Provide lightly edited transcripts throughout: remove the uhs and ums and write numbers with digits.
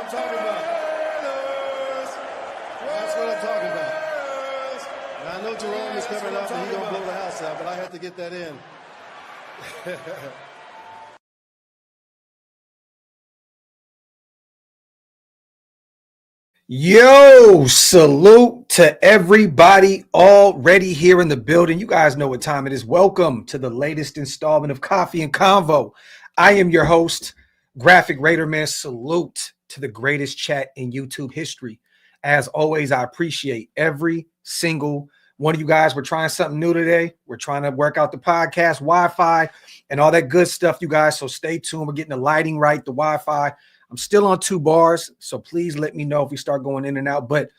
I'm talking about. That's what I'm talking about. Now, I know Jerome is coming up and he's going to blow the house out, but I had to get that in. Yo, salute to everybody already here in the building. You guys know what time it is. Welcome to the latest installment of Coffee and Convo. I am your host, Graphk Raider Man. Salute to the greatest chat in YouTube history. As always, I appreciate every single one of you guys. We're trying something new today. We're trying to work out the podcast, Wi-Fi, and all that good stuff, you guys. So stay tuned. We're getting the lighting right, the Wi-Fi. I'm still on 2 bars, so please let me know if we start going in and out. But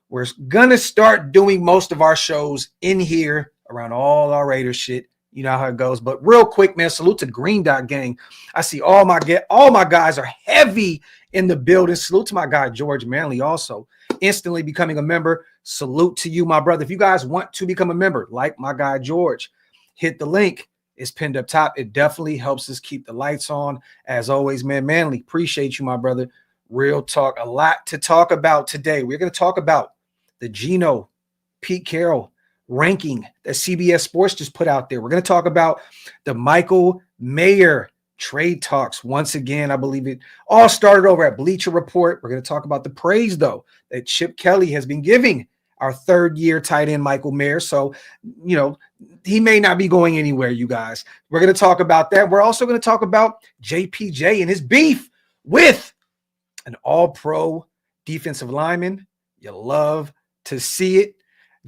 we're going to start doing most of our shows in here around all our Raiders shit. You know how it goes. But real quick, man, salute to Green Dot Gang. I see all my guys are heavy in the building. Salute to my guy, George Manley, also instantly becoming a member. Salute to you, my brother. If you guys want to become a member, like my guy, George, hit the link. It's pinned up top. It definitely helps us keep the lights on. As always, man, Manly, appreciate you, my brother. Real talk. A lot to talk about today. We're going to talk about the Geno, Pete Carroll ranking that CBS Sports just put out there. We're going to talk about the Michael Mayer trade talks. Once again, I believe it all started over at Bleacher Report. We're going to talk about the praise, though, that Chip Kelly has been giving our third-year tight end, Michael Mayer. So, you know, he may not be going anywhere, you guys. We're going to talk about that. We're also going to talk about JPJ and his beef with an all-pro defensive lineman. You love to see it.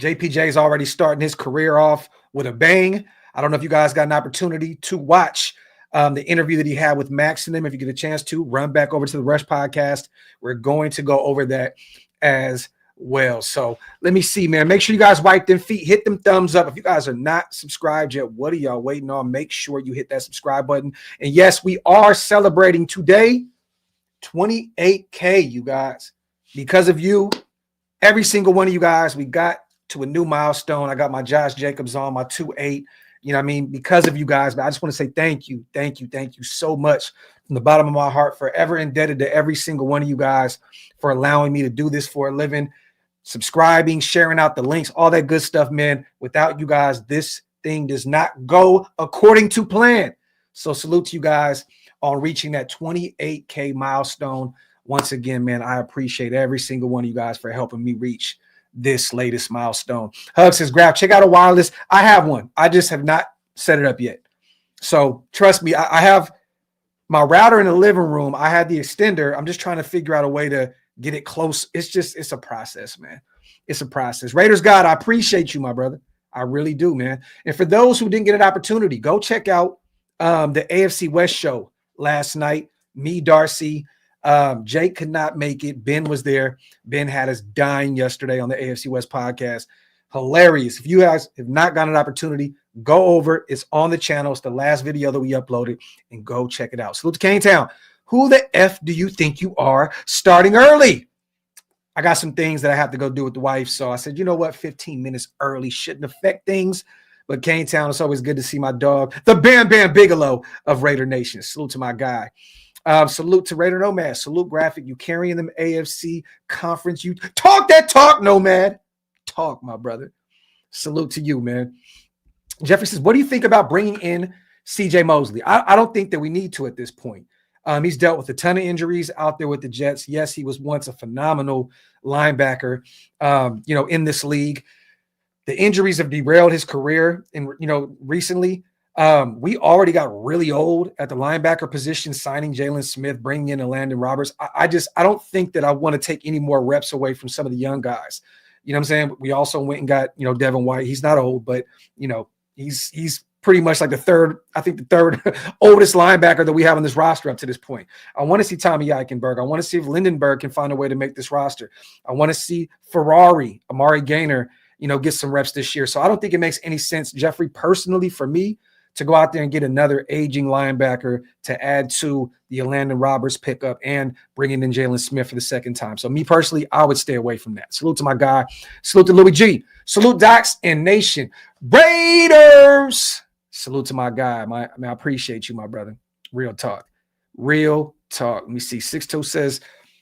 JPJ is already starting his career off with a bang. I don't know if you guys got an opportunity to watch the interview that he had with Max and them. If you get a chance to, run back over to the Rush podcast. We're going to go over that as well. So let me see, man. Make sure you guys wipe them feet, hit them thumbs up. If you guys are not subscribed yet, what are y'all waiting on? Make sure you hit that subscribe button. And yes, we are celebrating today 28K, you guys. Because of you, every single one of you guys, we got to a new milestone. I got my Josh Jacobs on, my 2.8. You know what I mean? Because of you guys. But I just want to say thank you so much from the bottom of my heart. Forever indebted to every single one of you guys for allowing me to do this for a living. Subscribing, sharing out the links, all that good stuff, man. Without you guys, this thing does not go according to plan. So salute to you guys on reaching that 28K milestone. Once again, man, I appreciate every single one of you guys for helping me reach this latest milestone. Hug says, Graphk, check out a wireless. I have one. I just have not set it up yet. So trust me, I have my router in the living room. I had the extender. I'm just trying to figure out a way to get it close. It's a process, man. It's a process. Raiders God, I appreciate you, my brother. I really do, man. And for those who didn't get an opportunity, go check out the AFC West show last night. Me, Darcy, Jake could not make it. Ben was there. Ben had us dying yesterday on the AFC West podcast. Hilarious. If you guys have not got an opportunity, go over. It's on the channel. It's the last video that we uploaded, and go check it out. Salute to Kane Town. Who the F do you think you are starting early? I got some things that I have to go do with the wife. So I said, you know what? 15 minutes early shouldn't affect things. But Kane Town, it's always good to see my dog, the Bam Bam Bigelow of Raider Nation. Salute to my guy. Salute to Raider Nomad. Salute Graphk. You carrying them AFC conference. You talk that talk, Nomad. Talk, my brother. Salute to you, man. Jeffrey says, what do you think about bringing in CJ Mosley? I don't think that we need to at this point. He's dealt with a ton of injuries out there with the Jets. Yes, he was once a phenomenal linebacker, in this league. The injuries have derailed his career. And, recently, we already got really old at the linebacker position, signing Jalen Smith, bringing in Landon Roberts. I don't think that I want to take any more reps away from some of the young guys. You know what I'm saying? We also went and got, Devin White. He's not old, but, he's pretty much like the third oldest linebacker that we have on this roster up to this point. I want to see Tommy Eichenberg. I want to see if Lindenberg can find a way to make this roster. I want to see Amari Gaynor, get some reps this year. So I don't think it makes any sense, Jeffrey, personally, for me to go out there and get another aging linebacker to add to the Landon Roberts pickup and bringing in Jalen Smith for the second time. So me personally, I would stay away from that. Salute to my guy. Salute to Louis G. Salute Docs and Nation. Raiders. Salute to my guy. I appreciate you, my brother. Real talk. Let me see. 62 says,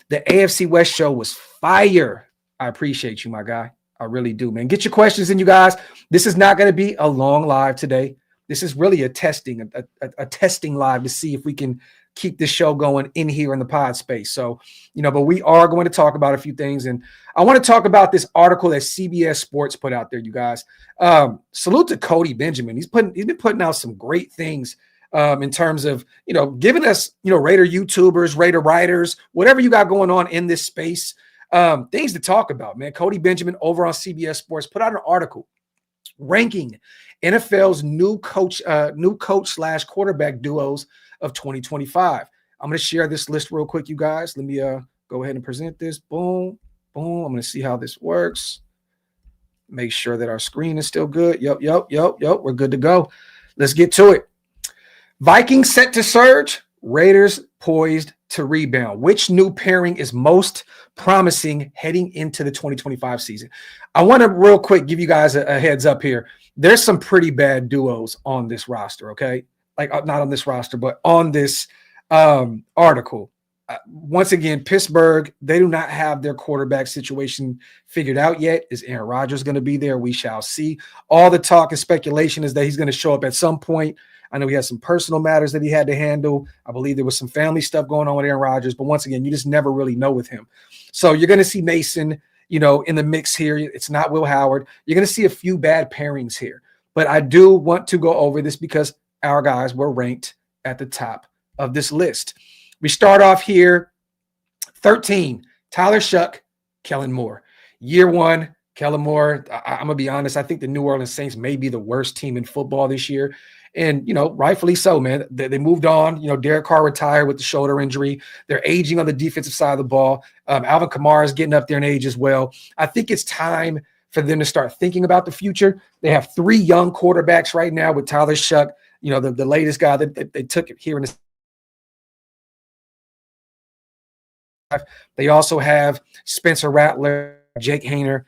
The AFC West show was fire. I appreciate you, my guy. I really do, man. Get your questions in, you guys. This is not going to be a long live today. This is really a testing live to see if we can keep this show going in here in the pod space. So, but we are going to talk about a few things. And I want to talk about this article that CBS Sports put out there, you guys. Salute to Cody Benjamin. He's been putting out some great things in terms of, giving us, Raider YouTubers, Raider writers, whatever you got going on in this space, things to talk about, man. Cody Benjamin over on CBS Sports put out an article ranking NFL's new coach / quarterback duos of 2025. I'm going to share this list real quick, you guys. Let me go ahead and present this. Boom, boom. I'm going to see how this works. Make sure that our screen is still good. Yep. We're good to go. Let's get to it. Vikings set to surge. Raiders poised to rebound. Which new pairing is most promising heading into the 2025 season? I want to real quick give you guys a heads up here. There's some pretty bad duos on this roster, okay? Like not on this roster, but on this article. Once again, Pittsburgh, they do not have their quarterback situation figured out yet. Is Aaron Rodgers going to be there? We shall see. All the talk and speculation is that he's going to show up at some point. I know he has some personal matters that he had to handle. I believe there was some family stuff going on with Aaron Rodgers, but once again, you just never really know with him. So you're going to see Mason, in the mix here. It's not Will Howard. You're going to see a few bad pairings here, but I do want to go over this because our guys were ranked at the top of this list. We start off here, 13, Tyler Shuck, Kellen Moore. Year one, Kellen Moore, I'm going to be honest, I think the New Orleans Saints may be the worst team in football this year. And, rightfully so, man. They moved on. Derek Carr retired with the shoulder injury. They're aging on the defensive side of the ball. Alvin Kamara is getting up there in age as well. I think it's time for them to start thinking about the future. They have 3 young quarterbacks right now with Tyler Shuck, the latest guy that they took here in the. They also have Spencer Rattler, Jake Hayner,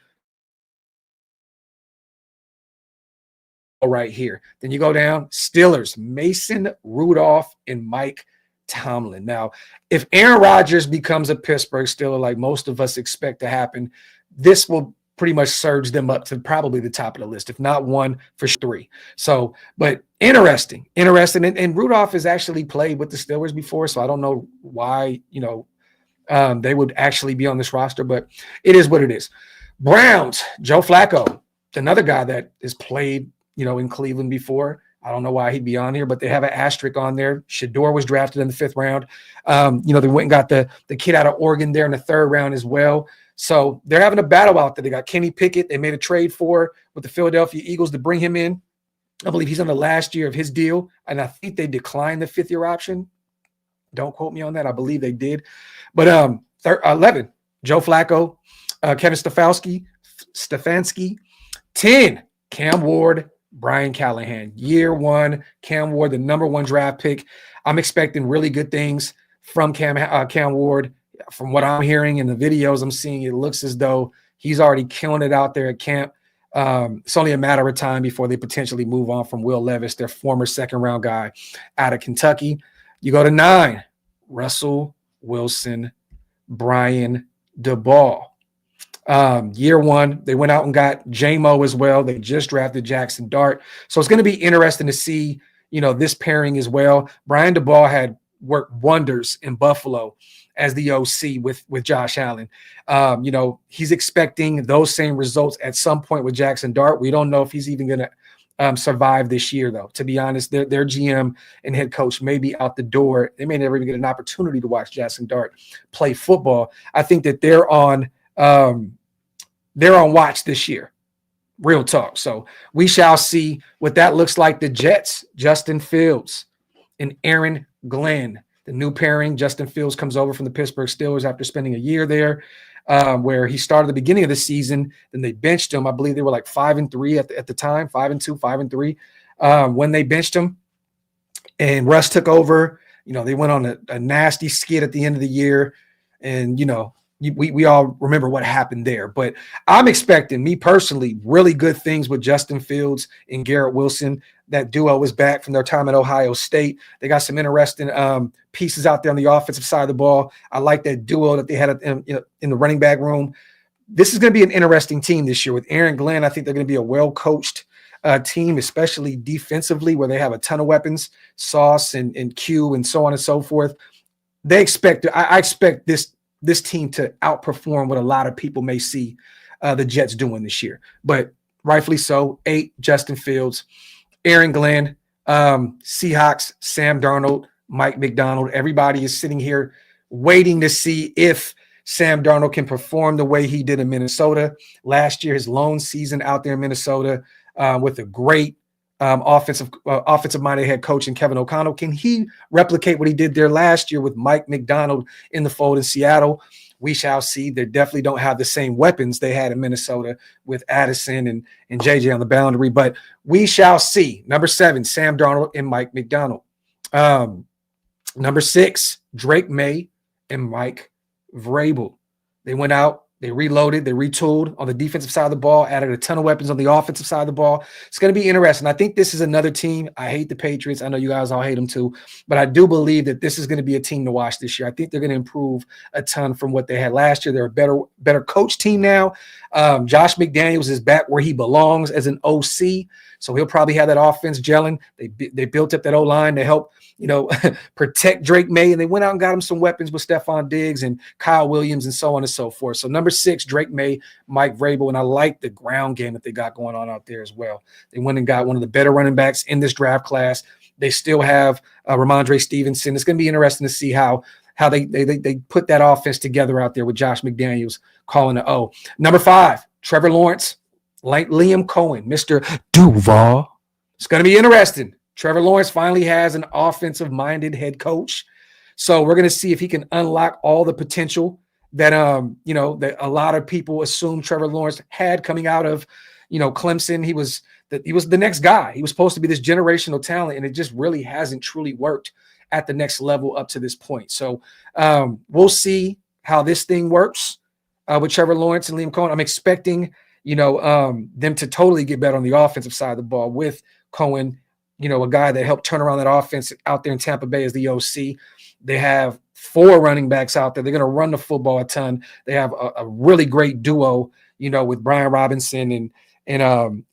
right here. Then you go down, Steelers, Mason Rudolph and Mike Tomlin. Now, if Aaron Rodgers becomes a Pittsburgh Steeler, like most of us expect to happen, this will pretty much surge them up to probably the top of the list, if not one, for 3. So, but interesting. And Rudolph has actually played with the Steelers before, so I don't know why, they would actually be on this roster, but it is what it is. Browns, Joe Flacco, another guy that has played in Cleveland before. I don't know why he'd be on here, but they have an asterisk on there. Shador was drafted in the 5th round. They went and got the kid out of Oregon there in the 3rd round as well. So they're having a battle out there. They got Kenny Pickett. They made a trade with the Philadelphia Eagles to bring him in. I believe he's on the last year of his deal, and I think they declined the 5th-year option. Don't quote me on that. I believe they did. But 11, Joe Flacco, Kevin Stefanski. 10, Cam Ward, Brian Callahan. Year one, Cam Ward, the number 1 draft pick. I'm expecting really good things from Cam Ward. From what I'm hearing in the videos I'm seeing, it looks as though he's already killing it out there at camp. It's only a matter of time before they potentially move on from Will Levis, their former 2nd-round guy out of Kentucky. You go to 9, Russell Wilson, Brian DeBall. Year one, they went out and got J-Mo as well. They just drafted Jackson Dart. So it's going to be interesting to see, this pairing as well. Brian DeBall had worked wonders in Buffalo as the OC with Josh Allen. He's expecting those same results at some point with Jackson Dart. We don't know if he's even going to survive this year, though. To be honest, their GM and head coach may be out the door. They may never even get an opportunity to watch Jackson Dart play football. I think that they're on watch this year. Real talk. So we shall see what that looks like. The Jets, Justin Fields and Aaron Glenn. The new pairing, Justin Fields comes over from the Pittsburgh Steelers after spending a year there, where he started the beginning of the season. Then they benched him. I believe they were like 5-3 at the time, 5-2, 5-3 when they benched him. And Russ took over. They went on a nasty skid at the end of the year. And, we all remember what happened there. But I'm expecting, me personally, really good things with Justin Fields and Garrett Wilson. That duo is back from their time at Ohio State. They got some interesting pieces out there on the offensive side of the ball. I like that duo that they had in the running back room. This is going to be an interesting team this year with Aaron Glenn. I think they're going to be a well-coached team, especially defensively, where they have a ton of weapons, Sauce and Q and so on and so forth. I expect this team to outperform what a lot of people may see the Jets doing this year. But rightfully so, 8, Justin Fields, Aaron Glenn, Seahawks, Sam Darnold, Mike McDonald. Everybody is sitting here waiting to see if Sam Darnold can perform the way he did in Minnesota last year, his lone season out there in Minnesota with a great offensive-minded head coach in Kevin O'Connell. Can he replicate what he did there last year with Mike McDonald in the fold in Seattle? We shall see. They definitely don't have the same weapons they had in Minnesota with Addison and JJ on the boundary, but we shall see. Number 7, Sam Darnold and Mike McDonald. Number 6, Drake May and Mike Vrabel. They went out, they reloaded, they retooled on the defensive side of the ball, added a ton of weapons on the offensive side of the ball. It's going to be interesting. I think this is another team. I hate the Patriots. I know you guys all hate them too, but I do believe that this is going to be a team to watch this year. I think they're going to improve a ton from what they had last year. They're a better coach team now. Josh McDaniels is back where he belongs as an OC, so he'll probably have that offense gelling. They built up that O-line to help protect Drake May, and they went out and got him some weapons with Stephon Diggs and Kyle Williams and so on and so forth. So number 6, Drake May, Mike Vrabel, and I like the ground game that they got going on out there as well. They went and got one of the better running backs in this draft class. They still have Ramondre Stevenson. It's going to be interesting to see how they put that offense together out there with Josh McDaniels calling the O. Number 5, Trevor Lawrence, like Liam Cohen, Mr. Duval. It's going to be interesting. Trevor Lawrence finally has an offensive-minded head coach. So we're going to see if he can unlock all the potential that that a lot of people assume Trevor Lawrence had coming out of Clemson. He was the next guy. He was supposed to be this generational talent, and it just really hasn't truly worked at the next level up to this point. So we'll see how this thing works with Trevor Lawrence and Liam Cohen. I'm expecting them to totally get better on the offensive side of the ball with Cohen, a guy that helped turn around that offense out there in Tampa Bay as the OC. They have 4 running backs out there. They're going to run the football a ton. They have a really great duo, with Brian Robinson and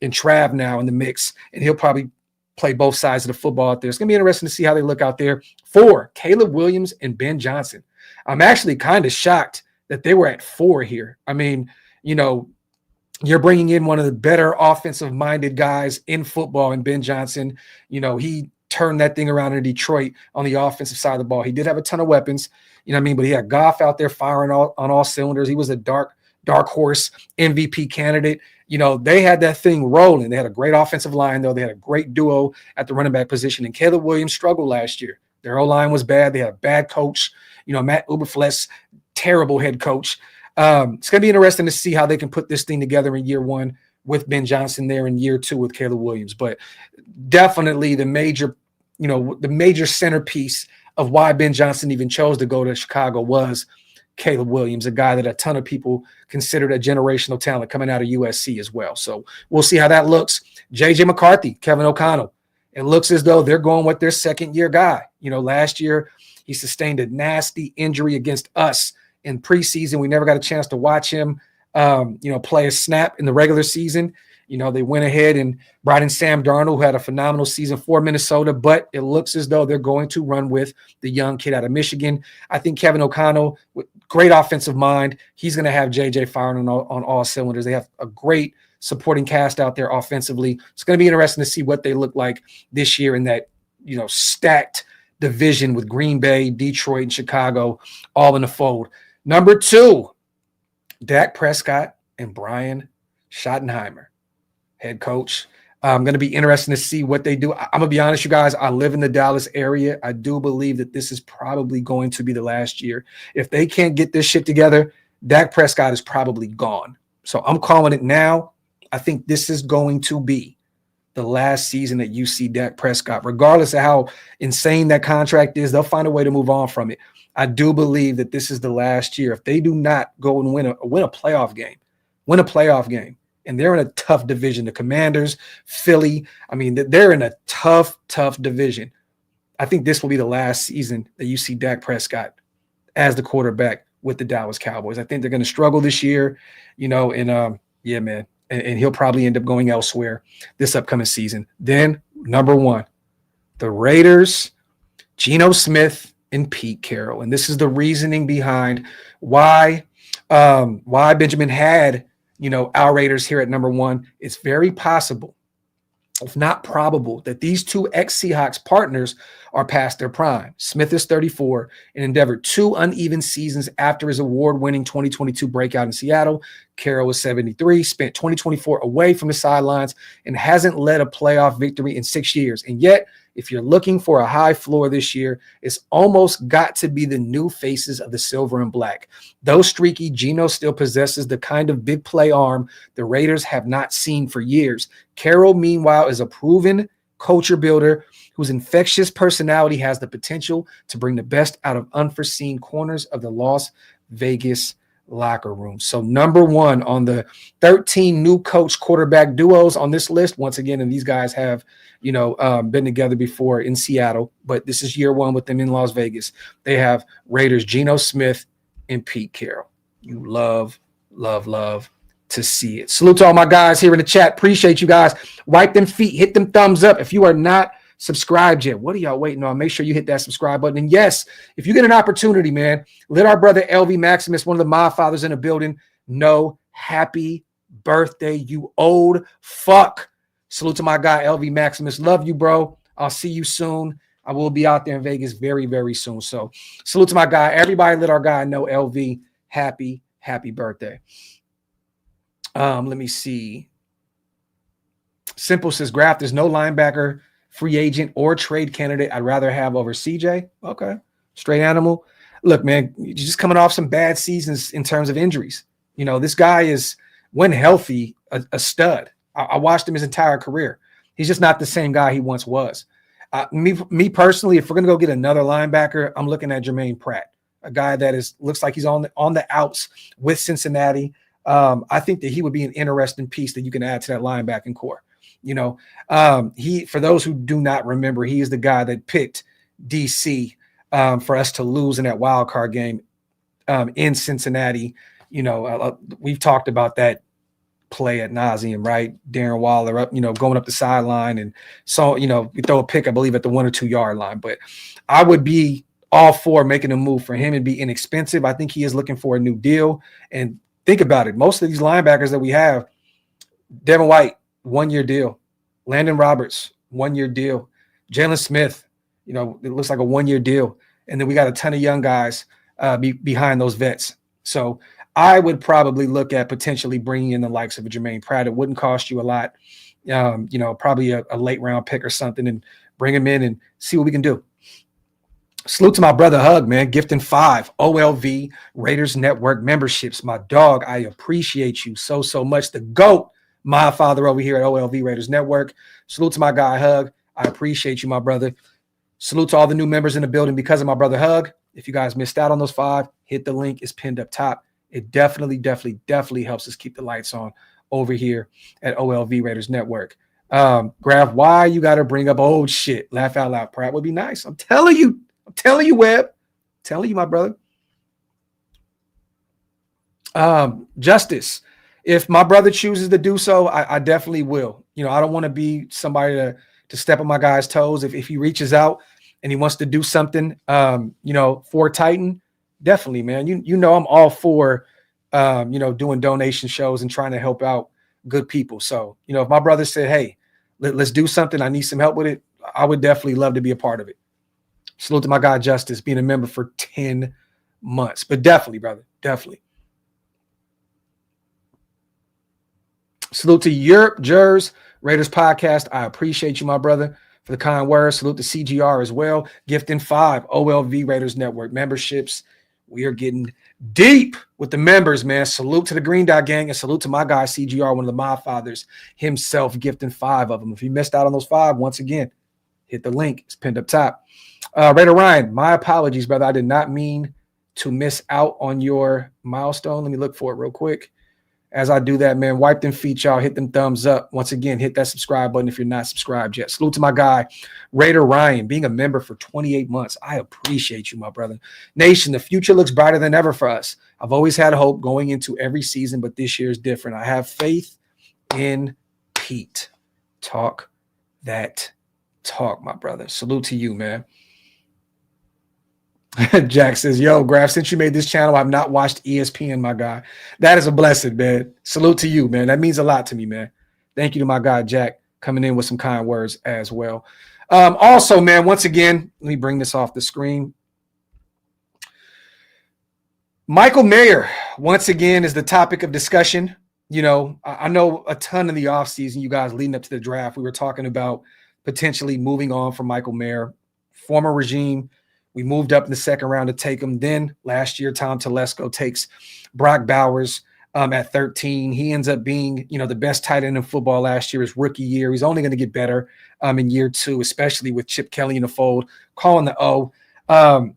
Trav now in the mix, and he'll probably play both sides of the football out there. It's going to be interesting to see how they look out there. 4, Caleb Williams and Ben Johnson. I'm actually kind of shocked that they were at 4 here. I mean, you're bringing in one of the better offensive-minded guys in football in Ben Johnson. He turned that thing around in Detroit on the offensive side of the ball. He did have a ton of weapons, but he had Goff out there firing on all cylinders. He was a dark horse MVP candidate. They had that thing rolling. They had a great offensive line, though. They had a great duo at the running back position, and Caleb Williams struggled last year. Their O-line was bad. They had a bad coach. Matt Uberfless, terrible head coach. It's going to be interesting to see how they can put this thing together in year 1 with Ben Johnson there in year 2 with Caleb Williams. But definitely the major centerpiece of why Ben Johnson even chose to go to Chicago was Caleb Williams, a guy that a ton of people considered a generational talent coming out of USC as well. So we'll see how that looks. J.J. McCarthy, Kevin O'Connell. It looks as though they're going with their second-year guy. Last year he sustained a nasty injury against us in preseason. We never got a chance to watch him, play a snap in the regular season. They went ahead and brought in Sam Darnold, who had a phenomenal season for Minnesota, but it looks as though they're going to run with the young kid out of Michigan. I think Kevin O'Connell, with great offensive mind, he's going to have JJ firing on all cylinders. They have a great supporting cast out there offensively. It's going to be interesting to see what they look like this year in that, stacked division with Green Bay, Detroit, and Chicago all in the fold. Number 2, Dak Prescott and Brian Schottenheimer, head coach. I'm going to be interested to see what they do. I'm going to be honest, you guys, I live in the Dallas area. I do believe that this is probably going to be the last year. If they can't get this shit together, Dak Prescott is probably gone. So I'm calling it now. I think this is going to be the last season that you see Dak Prescott. Regardless of how insane that contract is, they'll find a way to move on from it. I do believe that this is the last year. If they do not go and win a playoff game, and they're in a tough division, the Commanders, Philly, I mean, they're in a tough division. I think this will be the last season that you see Dak Prescott as the quarterback with the Dallas Cowboys. I think they're going to struggle this year, and yeah, man. And he'll probably end up going elsewhere this upcoming season. Then, number 1, the Raiders, Geno Smith and Pete Carroll. And this is the reasoning behind why Benjamin had, our Raiders here at number 1. It's very possible, if not probable, that these two ex-Seahawks partners are past their prime. Smith is 34 and endeavored 2 uneven seasons after his award-winning 2022 breakout in Seattle. Carroll is 73, spent 2024 away from the sidelines, and hasn't led a playoff victory in 6 years. And yet, if you're looking for a high floor this year, it's almost got to be the new faces of the silver and black. Though streaky, Geno still possesses the kind of big play arm the Raiders have not seen for years. Carroll, meanwhile, is a proven culture builder whose infectious personality has the potential to bring the best out of unforeseen corners of the Las Vegas locker room. So number 1 on the 13 new coach quarterback duos on this list, once again, and these guys have, been together before in Seattle, but this is year 1 with them in Las Vegas. They have Raiders, Geno Smith and Pete Carroll. You love to see it. Salute to all my guys here in the chat. Appreciate you guys. Wipe them feet, hit them thumbs up. If you are not subscribed yet, what are y'all waiting on? Make sure you hit that subscribe button. And yes, if you get an opportunity, man, let our brother LV Maximus, one of the Mod Fathers in the building, know happy birthday, you old fuck. Salute to my guy LV Maximus. Love you, bro. I'll see you soon. I will be out there in Vegas very, very soon. So salute to my guy. Everybody let our guy know LV happy birthday. Let me see. Simple says, Graphk, there's no linebacker, free agent, or trade candidate I'd rather have over CJ. Okay. Straight animal. Look, man, you're just coming off some bad seasons in terms of injuries. This guy is, when healthy, a stud. I watched him his entire career. He's just not the same guy he once was. Me personally, if we're going to go get another linebacker, I'm looking at Jermaine Pratt, a guy that looks like he's on the outs with Cincinnati. I think that he would be an interesting piece that you can add to that linebacking core. For those who do not remember, he is the guy that picked DC for us to lose in that wild card game in Cincinnati. We've talked about that play ad nauseum, right? Darren Waller up, going up the sideline, and so we throw a pick, I believe, at the 1 or 2 yard line. But I would be all for making a move for him and be inexpensive. I think he is looking for a new deal. And think about it. Most of these linebackers that we have, Devin White, 1-year deal. Landon Roberts, 1-year deal. Jalen Smith, it looks like a 1-year deal. And then we got a ton of young guys behind those vets. So I would probably look at potentially bringing in the likes of a Jermaine Pratt. It wouldn't cost you a lot, probably a late round pick or something, and bring him in and see what we can do. Salute to my brother Hug, man. Gifting 5 OLV Raiders Network memberships. My dog, I appreciate you so much. The GOAT, my father over here at OLV Raiders Network. Salute to my guy Hug. I appreciate you, my brother. Salute to all the new members in the building because of my brother Hug. If you guys missed out on those 5, hit the link. It's pinned up top. It definitely helps us keep the lights on over here at OLV Raiders Network. Graphk, why you got to bring up old shit? Laugh out loud. Pratt would be nice. I'm telling you, Webb. I'm telling you, my brother. Justice. If my brother chooses to do so, I definitely will. I don't want to be somebody to step on my guy's toes. If he reaches out and he wants to do something, for Titan, definitely, man. I'm all for, doing donation shows and trying to help out good people. So, if my brother said, hey, let's do something, I need some help with it, I would definitely love to be a part of it. Salute to my guy, Justice, being a member for 10 months. But definitely, brother, definitely. Salute to Europe, Jers, Raiders Podcast. I appreciate you, my brother, for the kind words. Salute to CGR as well. Gifting 5 OLV Raiders Network memberships. We are getting deep with the members, man. Salute to the Green Dot Gang and salute to my guy, CGR, one of the Mod Fathers himself, gifting 5 of them. If you missed out on those 5, once again, hit the link. It's pinned up top. Raider Ryan, my apologies, brother. I did not mean to miss out on your milestone. Let me look for it real quick. As I do that, man, wipe them feet, y'all. Hit them thumbs up. Once again, hit that subscribe button if you're not subscribed yet. Salute to my guy, Raider Ryan, being a member for 28 months. I appreciate you, my brother. Nation, the future looks brighter than ever for us. I've always had hope going into every season, but this year is different. I have faith in Pete. Talk that talk, my brother. Salute to you, man. Jack says, yo, Graphk, since you made this channel, I've not watched ESPN, my guy. That is a blessing, man. Salute to you, man. That means a lot to me, man. Thank you to my guy, Jack, coming in with some kind words as well. Also, man, once again, let me bring this off the screen. Michael Mayer, once again, is the topic of discussion. You know, I know a ton in the offseason, you guys leading up to the draft, we were talking about potentially moving on from Michael Mayer, former regime. We moved up in the second round to take him. Then last year, Tom Telesco takes Brock Bowers at 13. He ends up being, you know, the best tight end in football last year, his rookie year. He's only going to get better in year two, especially with Chip Kelly in the fold, calling the O.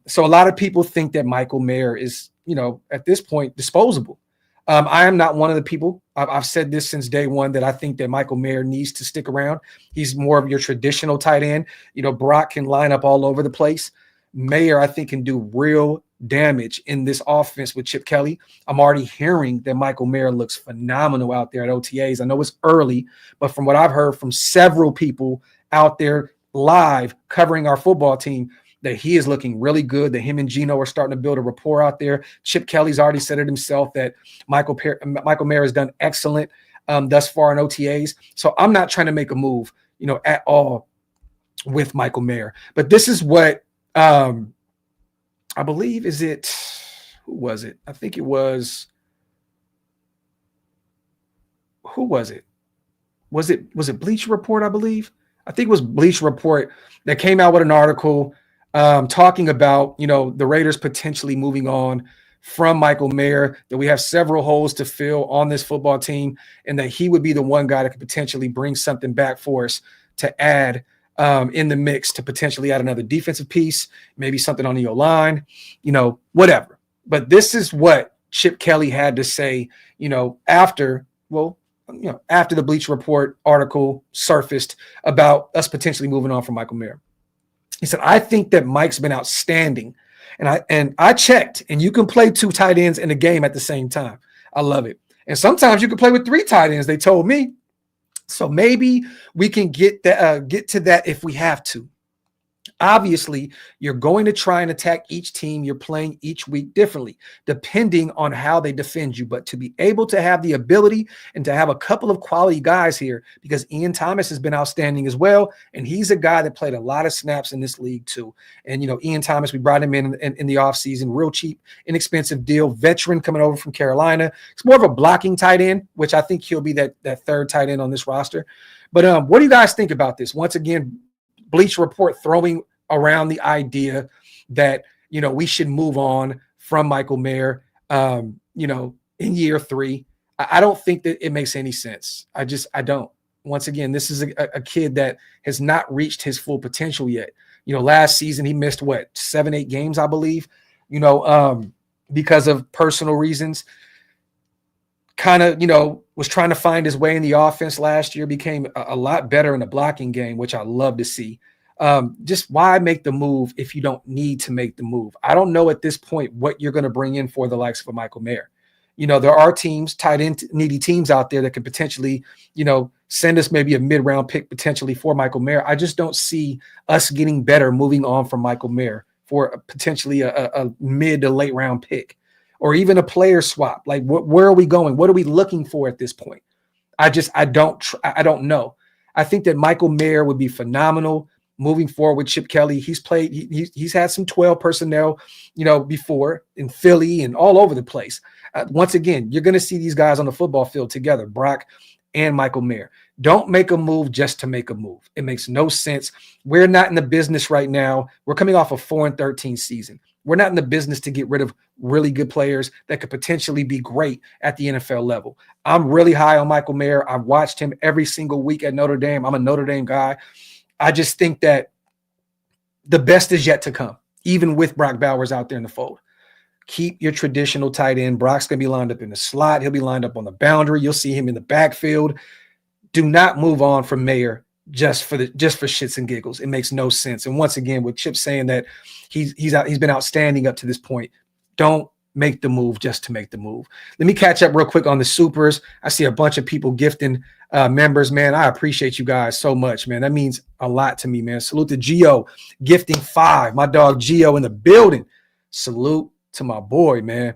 So a lot of people think that Michael Mayer is, you know, at this point, disposable. I am not one of the people. I've said this since day one that I think that Michael Mayer needs to stick around. He's more of your traditional tight end. You know, Brock can line up all over the place. Mayer, I think, can do real damage in this offense with Chip Kelly. I'm already hearing that Michael Mayer looks phenomenal out there at OTAs. I know it's early, but from what I've heard from several people out there live covering our football team, that he is looking really good, that him and Geno are starting to build a rapport out there. Chip Kelly's already said it himself that Michael Mayer has done excellent thus far in OTAs. So I'm not trying to make a move, you know, at all with Michael Mayer. But this is what I believe, who was it? I think it was, who was it? Was it Bleacher Report, I believe? I think it was Bleacher Report that came out with an article talking about, you know, the Raiders potentially moving on from Michael Mayer, that we have several holes to fill on this football team, and that he would be the one guy that could potentially bring something back for us to add in the mix, to potentially add another defensive piece, maybe something on the O-line, you know, whatever. But this is what Chip Kelly had to say, you know, after the Bleacher Report article surfaced about us potentially moving on from Michael Mayer. He said, I think that Mike's been outstanding. And I checked, and you can play two tight ends in a game at the same time. I love it. And sometimes you can play with three tight ends, they told me. So maybe we can get to that if we have to. Obviously, you're going to try and attack each team you're playing each week differently, depending on how they defend you. But to be able to have the ability and to have a couple of quality guys here, because Ian Thomas has been outstanding as well, and he's a guy that played a lot of snaps in this league too. And, you know, Ian Thomas, we brought him in the offseason, real cheap, inexpensive deal, veteran coming over from Carolina. It's more of a blocking tight end, which I think he'll be that third tight end on this roster. But what do you guys think about this? Once again, Bleacher Report throwing around the idea that, you know, we should move on from Michael Mayer, you know, in year three. I don't think that it makes any sense. I don't. Once again, this is a kid that has not reached his full potential yet. You know, last season he missed 7-8 games, I believe, you know, because of personal reasons. Kind of, you know, was trying to find his way in the offense last year, became a lot better in the blocking game, which I love to see. Just why make the move if you don't need to make the move? I don't know at this point what you're going to bring in for the likes of a Michael Mayer. You know, there are teams, tight end needy teams out there that could potentially, you know, send us maybe a mid-round pick potentially for Michael Mayer. I just don't see us getting better moving on from Michael Mayer for potentially a mid to late round pick, or even a player swap. Like, where are we going? What are we looking for at this point? I don't know. I think that Michael Mayer would be phenomenal moving forward with Chip Kelly. He's had some 12 personnel, you know, before in Philly and all over the place. Once again, you're going to see these guys on the football field together, Brock and Michael Mayer. Don't make a move just to make a move. It makes no sense. We're not in the business right now. We're coming off a 4-13 season. We're not in the business to get rid of really good players that could potentially be great at the NFL level. I'm really high on Michael Mayer. I've watched him every single week at Notre Dame. I'm a Notre Dame guy. I just think that the best is yet to come, even with Brock Bowers out there in the fold. Keep your traditional tight end. Brock's going to be lined up in the slot. He'll be lined up on the boundary. You'll see him in the backfield. Do not move on from Mayer just for shits and giggles. It makes no sense. And once again, with Chip saying that he's been outstanding up to this point, don't make the move just to make the move. Let me catch up real quick on the supers. I see a bunch of people gifting members, man. I appreciate you guys so much, man. That means a lot to me, man. Salute to Geo gifting 5. My dog Geo in the building. Salute to my boy, man.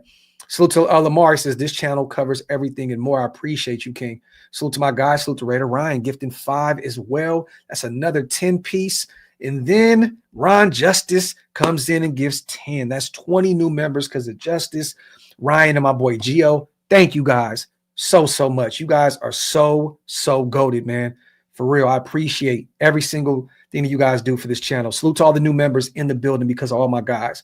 Salute to Lamar. He says this channel covers everything and more. I appreciate you, King. Salute to my guy. Salute to Raider Ryan gifting 5 as well. That's another 10 piece. And then Ron Justice comes in and gives 10. That's 20 new members because of Justice. Ryan and my boy Geo. Thank you guys so much. You guys are so goated, man. For real. I appreciate every single thing that you guys do for this channel. Salute to all the new members in the building because of all my guys.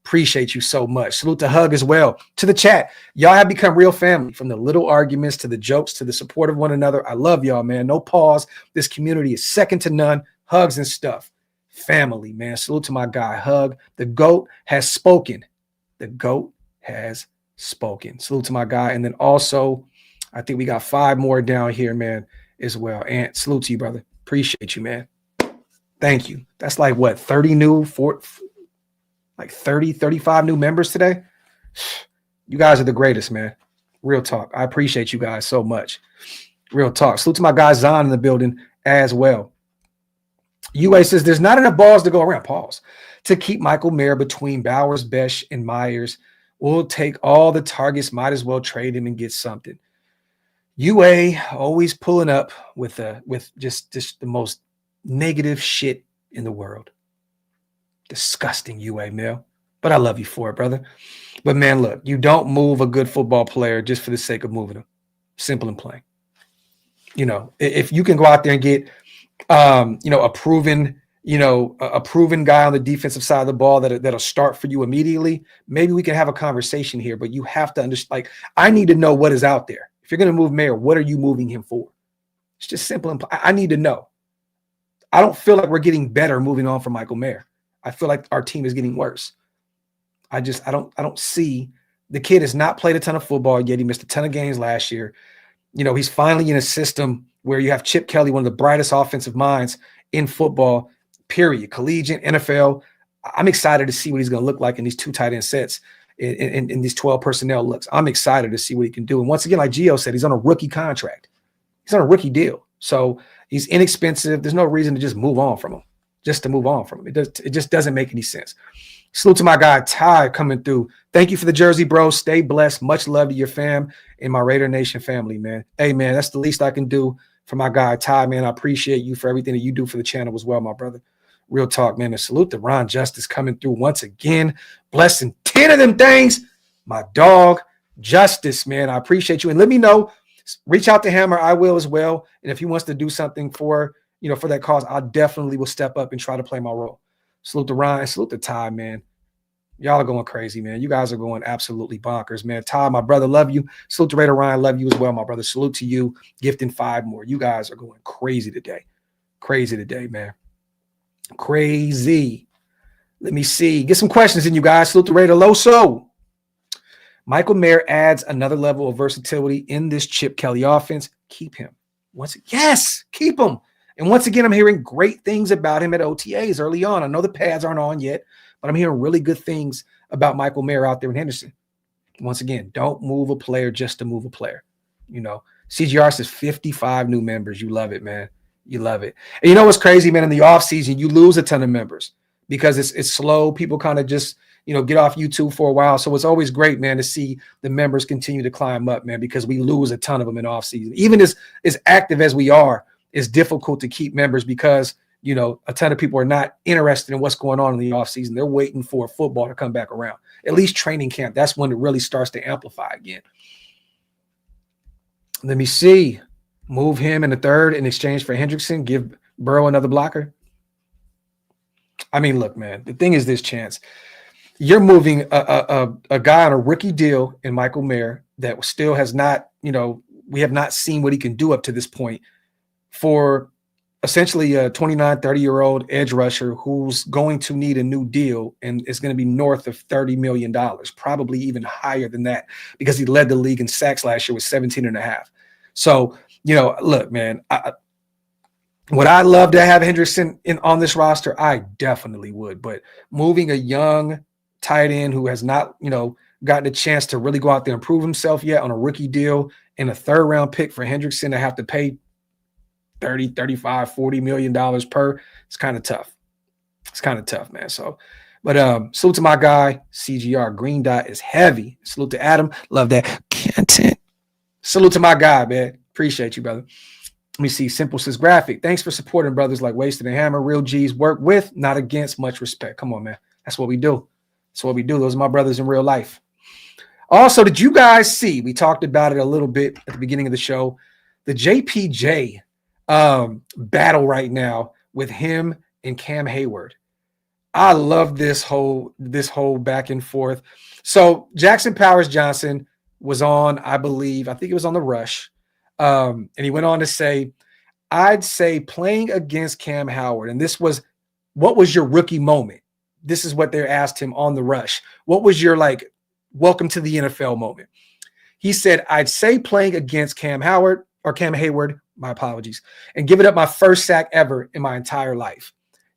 Appreciate you so much. Salute to Hug as well. To the chat. Y'all have become real family, from the little arguments to the jokes to the support of one another. I love y'all, man. No pause. This community is second to none. Hugs and stuff. Family, man. Salute to my guy, Hug. The GOAT has spoken. The GOAT has spoken. Salute to my guy. And then also, I think we got 5 more down here, man, as well. And salute to you, brother. Appreciate you, man. Thank you. That's like what, 30 new, 35 new members today. You guys are the greatest, man. Real talk. I appreciate you guys so much. Real talk. Salute to my guy Zon in the building as well. UA says there's not enough balls to go around. Pause. To keep Michael Mayer between Bowers, Besh, and Myers. We'll take all the targets. Might as well trade him and get something. UA always pulling up with just the most negative shit in the world. Disgusting, UA Mill. But I love you for it, brother. But man, look, you don't move a good football player just for the sake of moving him. Simple and plain. You know, if you can go out there and get a proven guy on the defensive side of the ball that'll start for you immediately, maybe we can have a conversation here. But you have to understand, like, I need to know what is out there. If you're going to move Mayer, what are you moving him for? It's just simple and plain. I need to know. I don't feel like we're getting better moving on from Michael Mayer. I feel like our team is getting worse. I don't see. The kid has not played a ton of football yet. He missed a ton of games last year. You know, he's finally in a system where you have Chip Kelly, one of the brightest offensive minds in football, period. Collegiate, NFL. I'm excited to see what he's going to look like in these 2 tight end sets in these 12 personnel looks. I'm excited to see what he can do. And once again, like Gio said, he's on a rookie contract. He's on a rookie deal. So he's inexpensive. There's no reason to just move on from him. Just to move on from him. It just doesn't make any sense. Salute to my guy, Ty, coming through. Thank you for the jersey, bro. Stay blessed. Much love to your fam and my Raider Nation family, man. Hey, man, that's the least I can do for my guy, Ty, man. I appreciate you for everything that you do for the channel as well, my brother. Real talk, man. And salute to Ron Justice coming through once again. Blessing 10 of them things. My dog, Justice, man. I appreciate you. And let me know. Reach out to him, or I will as well. And if he wants to do something for that cause, I definitely will step up and try to play my role. Salute to Ryan. Salute to Ty, man. Y'all are going crazy, man. You guys are going absolutely bonkers, man. Ty, my brother, love you. Salute to Raider Ryan. Love you as well, my brother. Salute to you. Gifting 5 more. You guys are going crazy today. Crazy today, man. Crazy. Let me see. Get some questions in, you guys. Salute to Raider Loso. Michael Mayer adds another level of versatility in this Chip Kelly offense. Keep him. Yes, keep him. And once again, I'm hearing great things about him at OTAs early on. I know the pads aren't on yet, but I'm hearing really good things about Michael Mayer out there in Henderson. Once again, don't move a player just to move a player. You know, CGR says 55 new members. You love it, man. You love it. And you know what's crazy, man? In the offseason, you lose a ton of members because it's slow. People kind of just, get off YouTube for a while. So it's always great, man, to see the members continue to climb up, man, because we lose a ton of them in offseason. Even as active as we are, it's difficult to keep members because, a ton of people are not interested in what's going on in the offseason. They're waiting for football to come back around. At least training camp. That's when it really starts to amplify again. Let me see. Move him in the 3rd in exchange for Hendrickson. Give Burrow another blocker. I mean, look, man, the thing is this, Chance. You're moving a guy on a rookie deal in Michael Mayer that still has not, we have not seen what he can do up to this point for essentially a 29, 30-year-old edge rusher who's going to need a new deal and is going to be north of $30 million, probably even higher than that, because he led the league in sacks last year with 17 and a half. So, look, man, would I love to have Hendrickson on this roster? I definitely would. But moving a young tight end who has not, gotten a chance to really go out there and prove himself yet on a rookie deal and a third-round pick for Hendrickson to have to pay 30, 35, $40 million per, it's kind of tough. It's kind of tough, man. So, but salute to my guy, CGR. Green dot is heavy. Salute to Adam. Love that content. Salute to my guy, man. Appreciate you, brother. Let me see. Simple says Graphk. Thanks for supporting brothers like Wasted and Hammer. Real G's work with, not against. Much respect. Come on, man. That's what we do. That's what we do. Those are my brothers in real life. Also, did you guys see, we talked about it a little bit at the beginning of the show, the JPJ battle right now with him and Cam Heyward. I love this whole back and forth. So Jackson Powers Johnson was on, I think it was on The Rush. And he went on to say, I'd say playing against Cam Heyward, and this was, what was your rookie moment? This is what they asked him on The Rush. What was your welcome to the NFL moment? He said, I'd say playing against Cam Heyward, my apologies, and giving up my first sack ever in my entire life.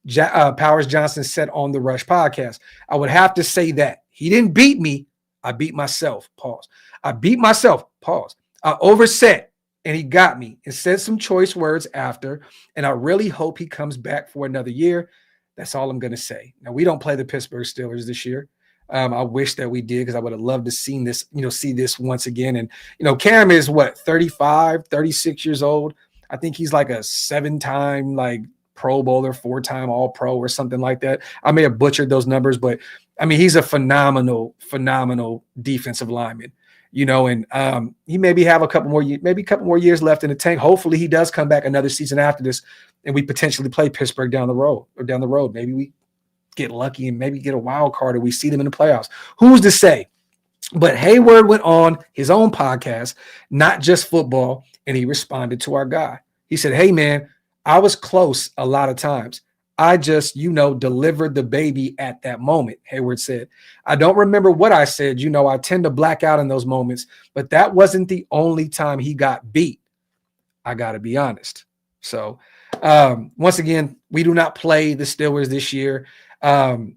Powers Johnson said on The Rush podcast, I would have to say that. He didn't beat me. I beat myself. Pause. I beat myself. Pause. I overset, and he got me and said some choice words after, and I really hope he comes back for another year. That's all I'm going to say. Now, we don't play the Pittsburgh Steelers this year. I wish that we did, because I would have loved to see this once again. And, Cam is 35, 36 years old. I think he's like a 7-time Pro Bowler, 4-time All-Pro or something like that. I may have butchered those numbers, but I mean, he's a phenomenal defensive lineman, and he maybe have a couple more years left in the tank. Hopefully he does come back another season after this, and we potentially play Pittsburgh down the road. Maybe we get lucky and maybe get a wild card, or we see them in the playoffs. Who's to say? But Heyward went on his own podcast, Not Just Football, and he responded to our guy. He said, hey, man, I was close a lot of times. I just, delivered the baby at that moment, Heyward said. I don't remember what I said. I tend to black out in those moments, but that wasn't the only time he got beat. I got to be honest. So, once again, we do not play the Steelers this year.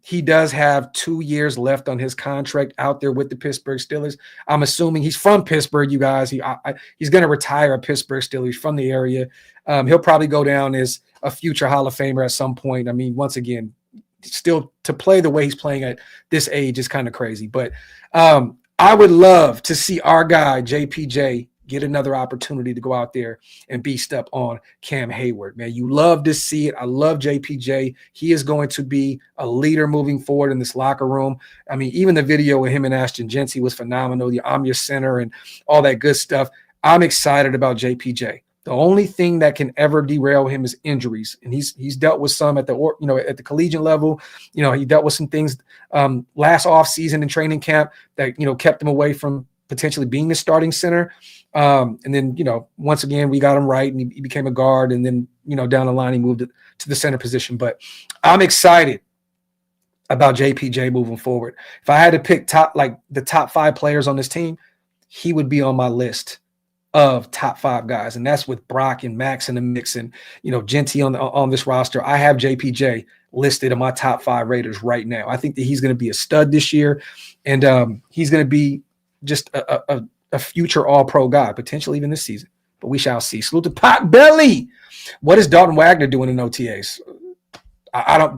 He does have 2 years left on his contract out there with the Pittsburgh Steelers. I'm assuming he's from Pittsburgh, you guys. He's going to retire a Pittsburgh Steelers from the area. He'll probably go down as a future Hall of Famer at some point. I mean, once again, still to play the way he's playing at this age is kind of crazy. But I would love to see our guy, JPJ, get another opportunity to go out there and beast up on Cam Heyward, man. You love to see it. I love JPJ. He is going to be a leader moving forward in this locker room. I mean, even the video with him and Ashton Jency was phenomenal. The I'm your center and all that good stuff. I'm excited about JPJ. The only thing that can ever derail him is injuries, and he's dealt with some at the collegiate level. He dealt with some things last offseason in training camp that kept him away from potentially being the starting center. And then, once again, we got him right and he became a guard. And then, down the line, he moved to the center position. But I'm excited about JPJ moving forward. If I had to pick the top 5 players on this team, he would be on my list of top 5 guys. And that's with Brock and Max in the mix and, Genty on this roster. I have JPJ listed in my top 5 Raiders right now. I think that he's going to be a stud this year. And he's going to be just a future all-pro guy, potentially even this season. But we shall see. Salute to Pot Belly. What is Dalton Wagner doing in OTAs? I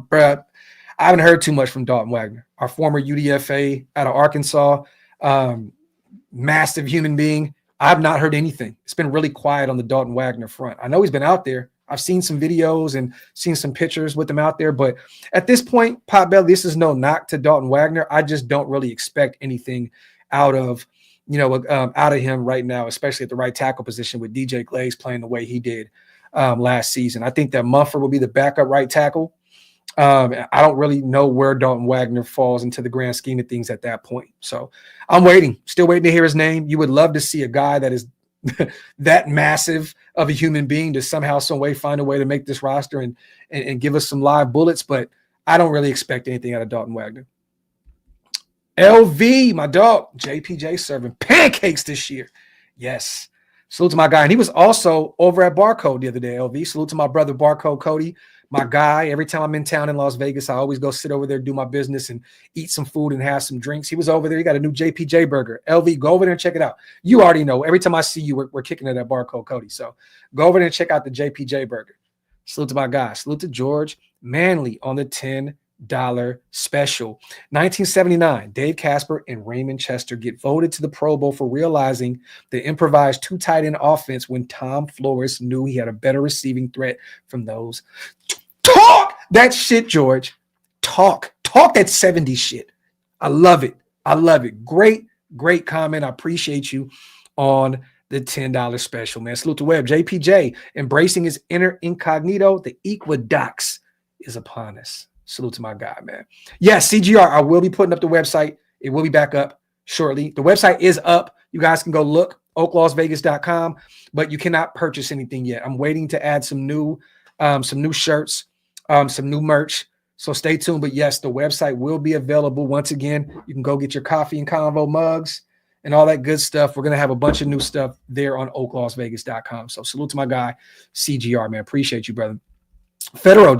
haven't heard too much from Dalton Wagner, our former UDFA out of Arkansas, massive human being. I've not heard anything. It's been really quiet on the Dalton Wagner front. I know he's been out there. I've seen some videos and seen some pictures with him out there. But at this point, Pot Belly, this is no knock to Dalton Wagner. I just don't really expect anything out of him right now, especially at the right tackle position with DJ Glaze playing the way he did last season. I think that Mumford will be the backup right tackle. I don't really know where Dalton Wagner falls into the grand scheme of things at that point. So I'm still waiting to hear his name. You would love to see a guy that is that massive of a human being to somehow, some way find a way to make this roster and give us some live bullets. But I don't really expect anything out of Dalton Wagner. LV, my dog, JPJ serving pancakes this year. Yes. Salute to my guy. And he was also over at Barcode the other day, LV. Salute to my brother, Barcode Cody, my guy. Every time I'm in town in Las Vegas, I always go sit over there, do my business, and eat some food and have some drinks. He was over there. He got a new JPJ burger. LV, go over there and check it out. You already know. Every time I see you, we're kicking it at Barcode Cody. So go over there and check out the JPJ burger. Salute to my guy. Salute to George Manley on the $10 special. 1979, Dave Casper and Raymond Chester get voted to the Pro Bowl for realizing the improvised two tight end offense when Tom Flores knew he had a better receiving threat from those. Talk that shit, George. Talk that 70s shit. I love it. I love it. Great comment. I appreciate you on the $10 special, man. Salute to Webb. JPJ, embracing his inner incognito. The equinox is upon us. Salute to my guy, man. Yeah, CGR, I will be putting up the website. It will be back up shortly. The website is up. You guys can go look, OakLosVegas.com, but you cannot purchase anything yet. I'm waiting to add some new shirts, some new merch. So stay tuned. But yes, the website will be available. Once again, you can go get your coffee and convo mugs and all that good stuff. We're going to have a bunch of new stuff there on OakLosVegas.com. So salute to my guy, CGR, man. Appreciate you, brother. Federo,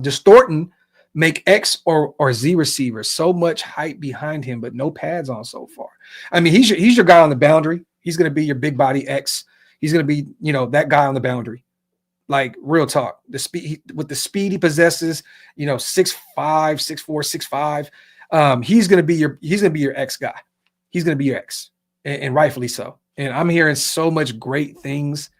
does Thornton make X or Z receivers? So much hype behind him, but no pads on so far. I mean, he's your guy on the boundary. He's going to be your big body X. He's going to be, that guy on the boundary. Like, real talk. The speed with the speed he possesses, 6'5", 6'4", 6'5". He's going to be your X guy. He's going to be your X, and rightfully so. And I'm hearing so much great things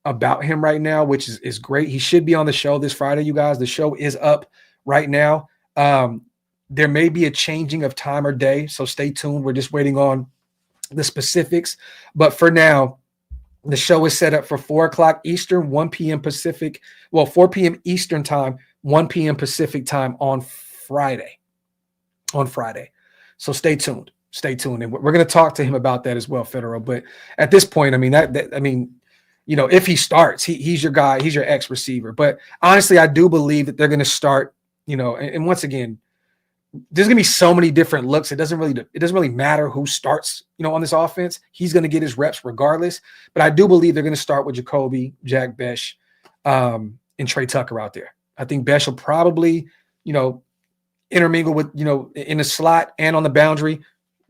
about him right now, which is great. He should be on the show this Friday, you guys. The show is up right now. There may be a changing of time or day, so stay tuned. We're just waiting on the specifics. But for now, the show is set up for 4 o'clock Eastern, 1 p.m. Pacific. Well, 4 p.m. Eastern time, 1 p.m. Pacific time on Friday. So stay tuned. And we're going to talk to him about that as well, Federal. But at this point, if he starts, he's your guy, he's your X receiver. But honestly, I do believe that they're going to start, and once again, there's going to be so many different looks. It doesn't really matter who starts, on this offense. He's going to get his reps regardless. But I do believe they're going to start with Jacoby, Jack Besh, and Trey Tucker out there. I think Besh will probably, intermingle with, in the slot and on the boundary.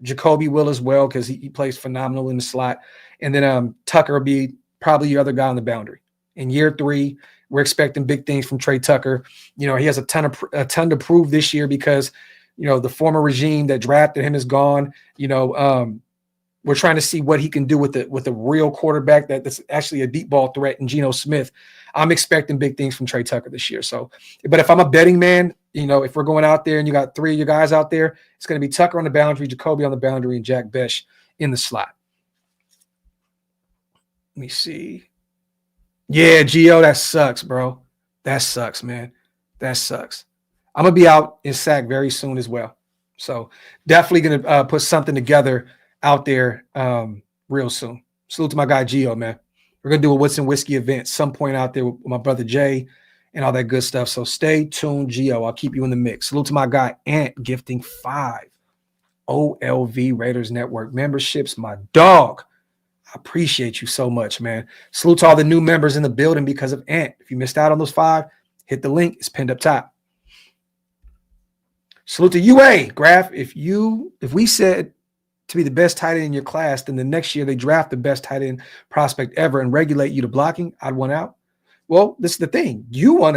Jacoby will as well because he plays phenomenal in the slot. And then Tucker will be probably your other guy on the boundary. In year 3, we're expecting big things from Trey Tucker. He has a ton to prove this year because, the former regime that drafted him is gone. We're trying to see what he can do with a real quarterback that's actually a deep ball threat in Geno Smith. I'm expecting big things from Trey Tucker this year. So, but if I'm a betting man, if we're going out there and you got 3 of your guys out there, it's going to be Tucker on the boundary, Jacoby on the boundary, and Jack Besh in the slot. Let me see. Yeah, Gio, that sucks, bro. That sucks, man. That sucks. I'm going to be out in SAC very soon as well. So definitely going to put something together out there real soon. Salute to my guy, Gio, man. We're going to do a What's in Whiskey event some point out there with my brother Jay and all that good stuff. So stay tuned, Gio. I'll keep you in the mix. Salute to my guy, Ant, gifting 5 OLV Raiders Network memberships. My dog. I appreciate you so much, man. Salute to all the new members in the building because of Ant. If you missed out on those 5, hit the link. It's pinned up top. Salute to UA, Graphk. If we said to be the best tight end in your class, then the next year they draft the best tight end prospect ever and regulate you to blocking, I'd want out. Well, this is the thing. You won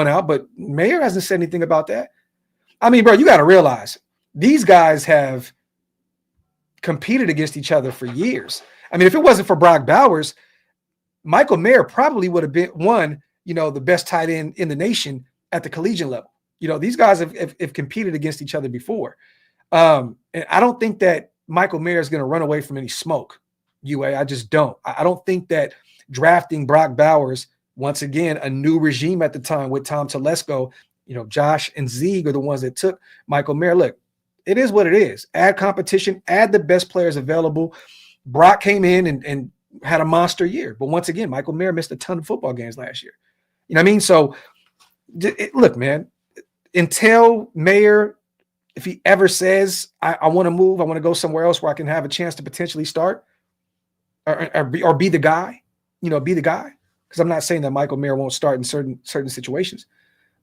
out, but Mayer hasn't said anything about that. I mean, bro, you got to realize these guys have competed against each other for years. I mean, if it wasn't for Brock Bowers, Michael Mayer probably would have won, the best tight end in the nation at the collegiate level. These guys have competed against each other before. And I don't think that Michael Mayer is going to run away from any smoke, UA. I just don't. I don't think that drafting Brock Bowers, once again, a new regime at the time with Tom Telesco, Josh and Zeig are the ones that took Michael Mayer. Look, it is what it is. Add competition, add the best players available. Brock came in and had a monster year. But once again, Michael Mayer missed a ton of football games last year. You know what I mean? So look, man, until Mayer, if he ever says, I want to move, I want to go somewhere else where I can have a chance to potentially start or be the guy, be the guy. Because I'm not saying that Michael Mayer won't start in certain situations.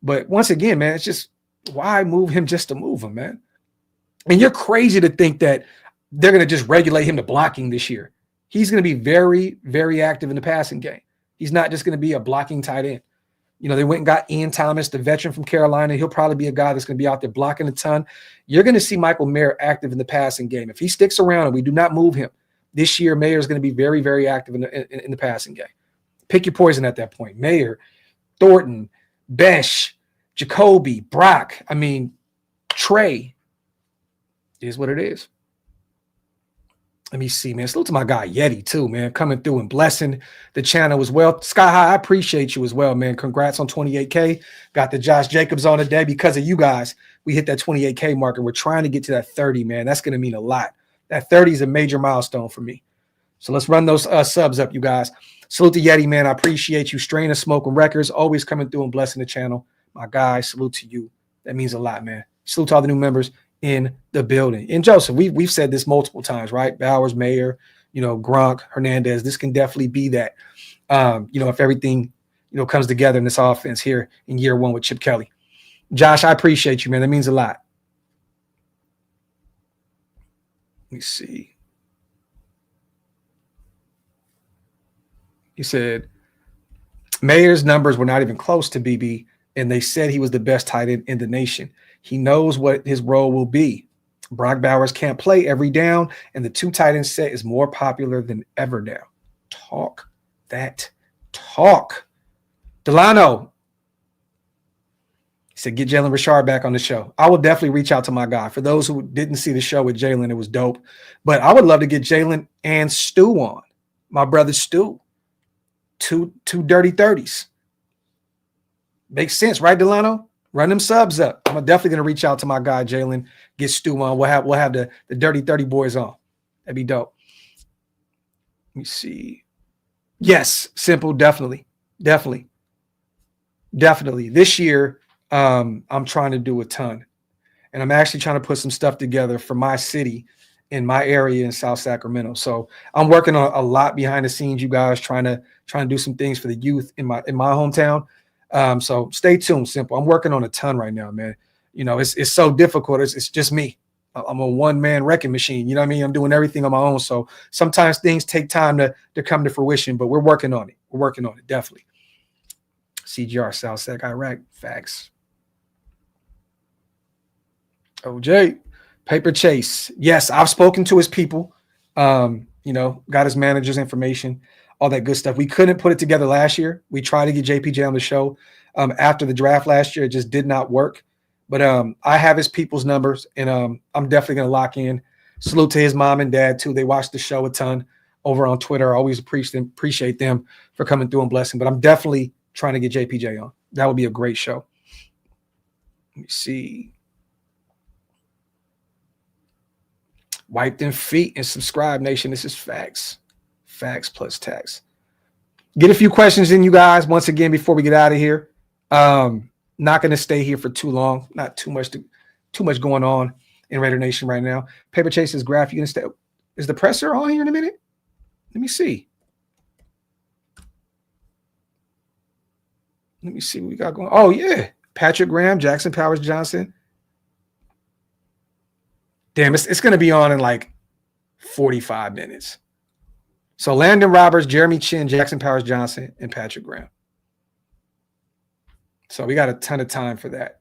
But once again, man, it's just, why move him just to move him, man? And you're crazy to think that they're going to just regulate him to blocking this year. He's going to be very, very active in the passing game. He's not just going to be a blocking tight end. They went and got Ian Thomas, the veteran from Carolina. He'll probably be a guy that's going to be out there blocking a ton. You're going to see Michael Mayer active in the passing game. If he sticks around and we do not move him this year, Mayer is going to be very, very active in the passing game. Pick your poison at that point. Mayer, Thornton, Besh, Jacoby, Brock. I mean, Trey is what it is. Let me see, man. Salute to my guy Yeti too, man, coming through and blessing the channel as well. Sky High, I appreciate you as well, man. Congrats on 28K. Got the Josh Jacobs on today because of you guys. We hit that 28K mark and we're trying to get to that 30, man. That's going to mean a lot. That 30 is a major milestone for me. So let's run those subs up, you guys. Salute to Yeti, man. I appreciate you. Strain of Smoking Records, always coming through and blessing the channel. My guy, salute to you. That means a lot, man. Salute to all the new members in the building. And Joseph, we've said this multiple times, right? Bowers, Mayer, Gronk, Hernandez. This can definitely be that. If everything, comes together in this offense here in year one with Chip Kelly. Josh, I appreciate you, man. That means a lot. Let me see. He said Mayer's numbers were not even close to BB, and they said he was the best tight end in the nation. He knows what his role will be. Brock Bowers can't play every down, and the two tight end set is more popular than ever now. Talk that talk. Delano. He said, get Jalen Richard back on the show. I will definitely reach out to my guy. For those who didn't see the show with Jalen, it was dope. But I would love to get Jalen and Stu on. My brother Stu. Two dirty 30s. Makes sense, right, Delano? Run them subs up. I'm definitely going to reach out to my guy, Jalen, get Stu on. We'll have the dirty 30 boys on. That'd be dope. Let me see. Yes, simple, definitely. This year, I'm trying to do a ton. And I'm actually trying to put some stuff together for my city in my area in South Sacramento. So I'm working on a lot behind the scenes, you guys, trying to do some things for the youth in my hometown. So stay tuned, Simple. I'm working on a ton right now, man. It's so difficult. It's just me. I'm a one-man wrecking machine. You know what I mean? I'm doing everything on my own. So sometimes things take time to come to fruition, but we're working on it. We're working on it, definitely. CGR, South Sac, Iraq, facts. OJ, Paper Chase. Yes, I've spoken to his people. Got his manager's information, all that good stuff. We couldn't put it together last year. We tried to get JPJ on the show after the draft last year. It just did not work. But I have his people's numbers, and I'm definitely going to lock in. Salute to his mom and dad, too. They watch the show a ton over on Twitter. I always appreciate them for coming through and blessing. But I'm definitely trying to get JPJ on. That would be a great show. Let me see. Wipe them feet and subscribe, Nation. This is facts. Facts plus tax. Get a few questions in, you guys, once again, before we get out of here. Not going to stay here for too long. Not too much going on in Raider Nation right now. Paper Chase is Graphk. You gonna stay? Is the presser on here in a minute? Let me see. Let me see what we got going. Oh, yeah. Patrick Graham, Jackson Powers Johnson. Damn, it's going to be on in like 45 minutes. So Landon Roberts, Jeremy Chin, Jackson Powers Johnson, and Patrick Graham. So we got a ton of time for that.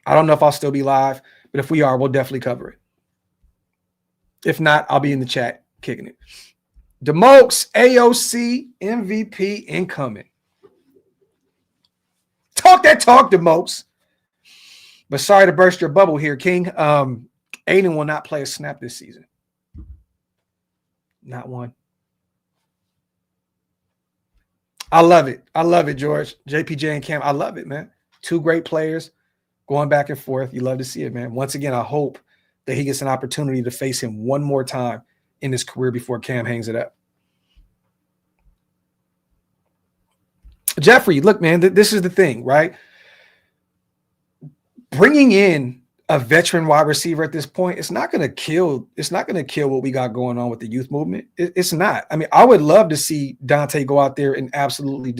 I don't know if I'll still be live, but if we are, we'll definitely cover it. If not, I'll be in the chat kicking it. DeMokes, AOC, MVP incoming. Talk that talk, DeMokes. But sorry to burst your bubble here, King. Aiden will not play a snap this season. Not one. I love it. I love it, George. JPJ and Cam. I love it, man. Two great players going back and forth. You love to see it, man. Once again, I hope that he gets an opportunity to face him one more time in his career before Cam hangs it up. Jeffrey, look, man, this is the thing, right? Bringing in a veteran wide receiver at this point, it's not going to kill what we got going on with the youth movement. It's not. I mean, I would love to see Dante go out there and absolutely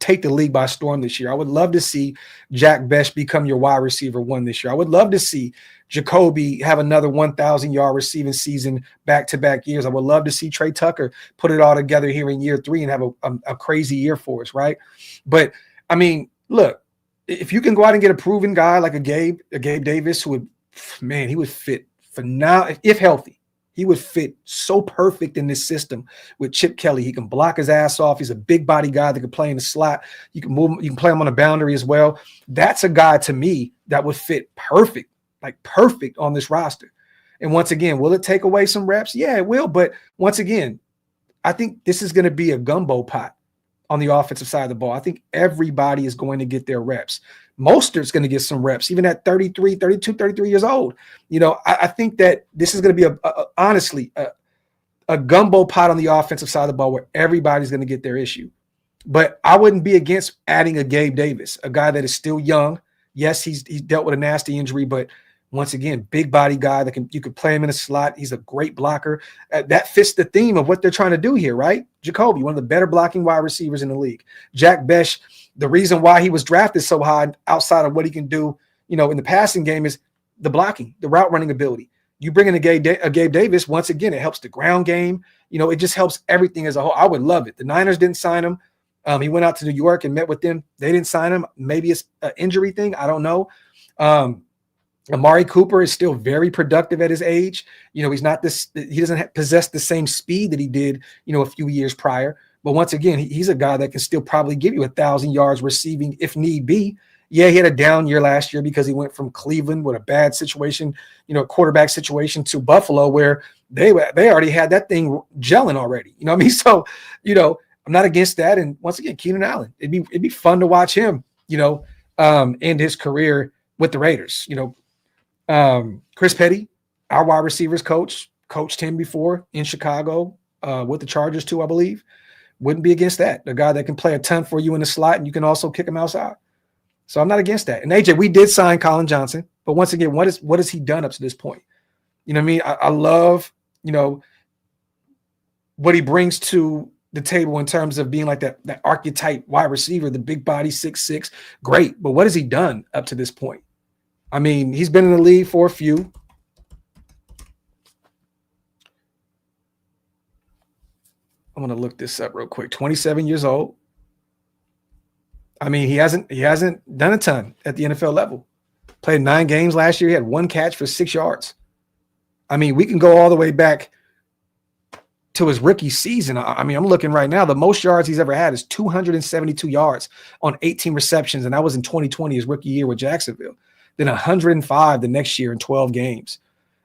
take the league by storm this year. I would love to see Jack Bech become your wide receiver one this year. I would love to see Jacoby have another 1,000-yard receiving season back-to-back years. I would love to see Trey Tucker put it all together here in year 3 and have a crazy year for us, right? But, I mean, look, if you can go out and get a proven guy like a Gabe Davis, who would, man, he would fit phenomenal if healthy. He would fit so perfect in this system with Chip Kelly. He can block his ass off. He's a big body guy that can play in the slot. You can move. You can play him on a boundary as well. That's a guy to me that would fit perfect, like perfect on this roster. And once again, will it take away some reps? Yeah, it will. But once again, I think this is going to be a gumbo pot on the offensive side of the ball. I think everybody is going to get their reps. Mostert's going to get some reps, even at 33 years old. You know, I think that this is going to be honestly a gumbo pot on the offensive side of the ball where everybody's going to get their issue. But I wouldn't be against adding a Gabe Davis, a guy that is still young. Yes, he's dealt with a nasty injury, but once again, big body guy that you could play him in a slot. He's a great blocker. That fits the theme of what they're trying to do here, right? Jacoby, one of the better blocking wide receivers in the league. Jack Bech, the reason why he was drafted so high outside of what he can do, you know, in the passing game is the blocking, the route running ability. You bring in a Gabe Davis, once again, it helps the ground game. You know, it just helps everything as a whole. I would love it. The Niners didn't sign him. He went out to New York and met with them. They didn't sign him. Maybe it's an injury thing. I don't know. Amari Cooper is still very productive at his age. You know, he's not this, he doesn't possess the same speed that he did, you know, a few years prior. But once again, he's a guy that can still probably give you 1,000 yards receiving if need be. Yeah, he had a down year last year because he went from Cleveland with a bad situation, you know, quarterback situation, to Buffalo where they already had that thing gelling already. You know what I mean? So, you know, I'm not against that. And once again, Keenan Allen, it'd be fun to watch him, you know, end his career with the Raiders. You know, Chris Petty, our wide receivers coach, coached him before in Chicago with the Chargers too, I believe. Wouldn't be against that. The guy that can play a ton for you in the slot, and you can also kick him outside. So I'm not against that. And AJ, we did sign Colin Johnson, but once again, what has he done up to this point? You know what I mean? I love, you know, what he brings to the table in terms of being like that archetype wide receiver, the big body, 6'6", great. But what has he done up to this point? I mean, he's been in the league for a few. I'm going to look this up real quick. 27 years old. I mean, he hasn't done a ton at the NFL level. Played 9 games last year. He had 1 catch for 6 yards. I mean, we can go all the way back to his rookie season. I mean, I'm looking right now. The most yards he's ever had is 272 yards on 18 receptions, and that was in 2020, his rookie year with Jacksonville. Then 105 the next year in 12 games.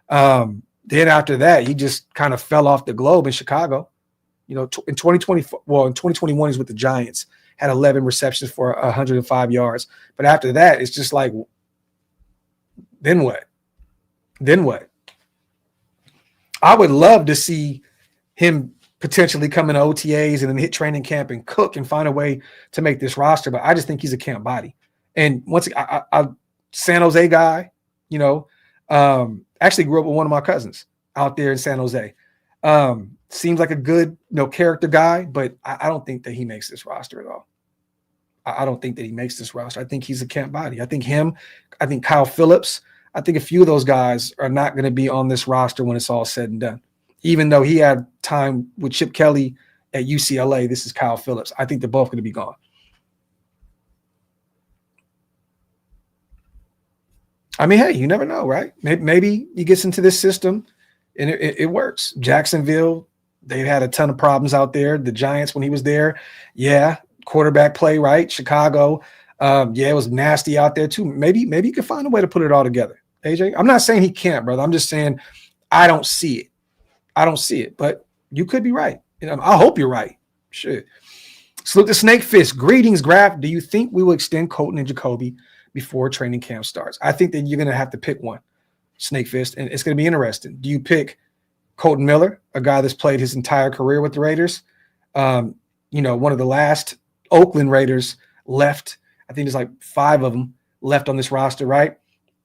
Then after that, he just kind of fell off the globe in Chicago. You know, in 2021, he's with the Giants, had 11 receptions for 105 yards. But after that, it's just like, then what? Then what? I would love to see him potentially come into OTAs and then hit training camp and cook and find a way to make this roster. But I just think he's a camp body. And once I San Jose guy, you know, actually grew up with one of my cousins out there in San Jose. Seems like a good, you know, character guy, but I don't think that he makes this roster at all. I don't think that he makes this roster. I think he's a camp body. I think Kyle Phillips, I think a few of those guys are not going to be on this roster when it's all said and done. Even though he had time with Chip Kelly at UCLA, this is Kyle Phillips. I think they're both going to be gone. I mean, hey, you never know, right? Maybe he gets into this system and it works. Jacksonville, they've had a ton of problems out there. The Giants, when he was there, yeah, quarterback play, right? Chicago, yeah, it was nasty out there too. Maybe you can find a way to put it all together. AJ, I'm not saying he can't, brother. I'm just saying I don't see it. I don't see it, but you could be right. You know, I hope you're right. Shit. Salute the Snake Fist. Greetings, Graphk. Do you think we will extend Colton and Jacoby before training camp starts? I think that you're going to have to pick one, Snake Fist, and it's going to be interesting. Do you pick Colton Miller, a guy that's played his entire career with the Raiders? You know, one of the last, Oakland Raiders left. I think there's like 5 of them left on this roster, right?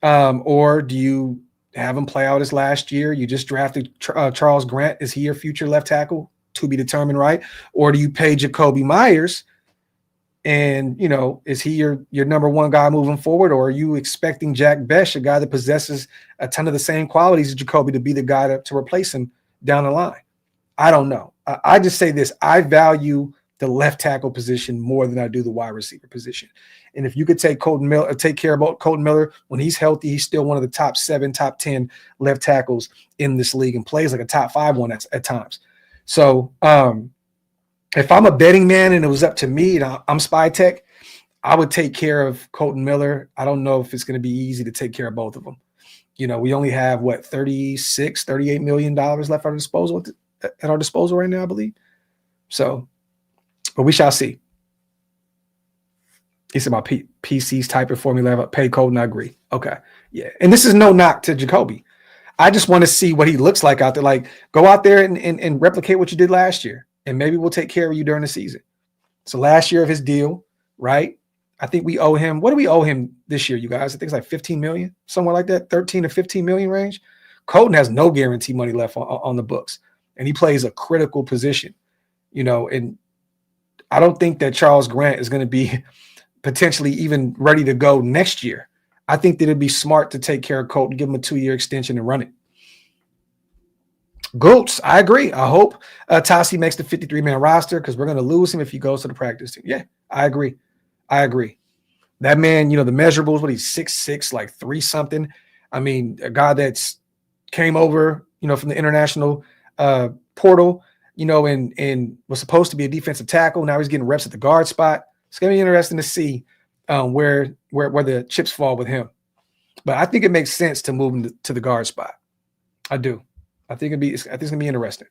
Or do you have him play out his last year? You just drafted Charles Grant. Is he your future left tackle? To be determined, right? Or do you pay Jacoby Myers? And, is he your number one guy moving forward? Or are you expecting Jack Bech, a guy that possesses a ton of the same qualities as Jacoby, to be the guy to replace him down the line? I don't know. I just say this. I value the left tackle position more than I do the wide receiver position. And if you could take care of Colton Miller when he's healthy, he's still one of the top 7, top 10 left tackles in this league and plays like a top 5 one at times. So if I'm a betting man and it was up to me and I'm Spy Tech, I would take care of Colton Miller. I don't know if it's going to be easy to take care of both of them. We only have $38 million left at our disposal right now, I believe. So, but we shall see. He said my PC's typing for me. Pay Colton. I agree. Okay. Yeah. And this is no knock to Jacoby. I just want to see what he looks like out there. Like, go out there and replicate what you did last year. And maybe we'll take care of you during the season. So last year of his deal, right? I think we owe him. What do we owe him this year, you guys? I think it's like $15 million, somewhere like that, 13 to 15 million range. Colton has no guarantee money left on the books. And he plays a critical position, and I don't think that Charles Grant is going to be potentially even ready to go next year. I think that it'd be smart to take care of Colton, give him a 2-year extension and run it. Goats, I agree. I hope Tassi makes the 53-man roster because we're going to lose him if he goes to the practice team. Yeah, I agree. That man, the measurables, he's 6'6", like 3-something. I mean, a guy that's came over, from the international portal, and was supposed to be a defensive tackle. Now he's getting reps at the guard spot. It's going to be interesting to see where the chips fall with him. But I think it makes sense to move him to the guard spot. I do. I think it's going to be interesting.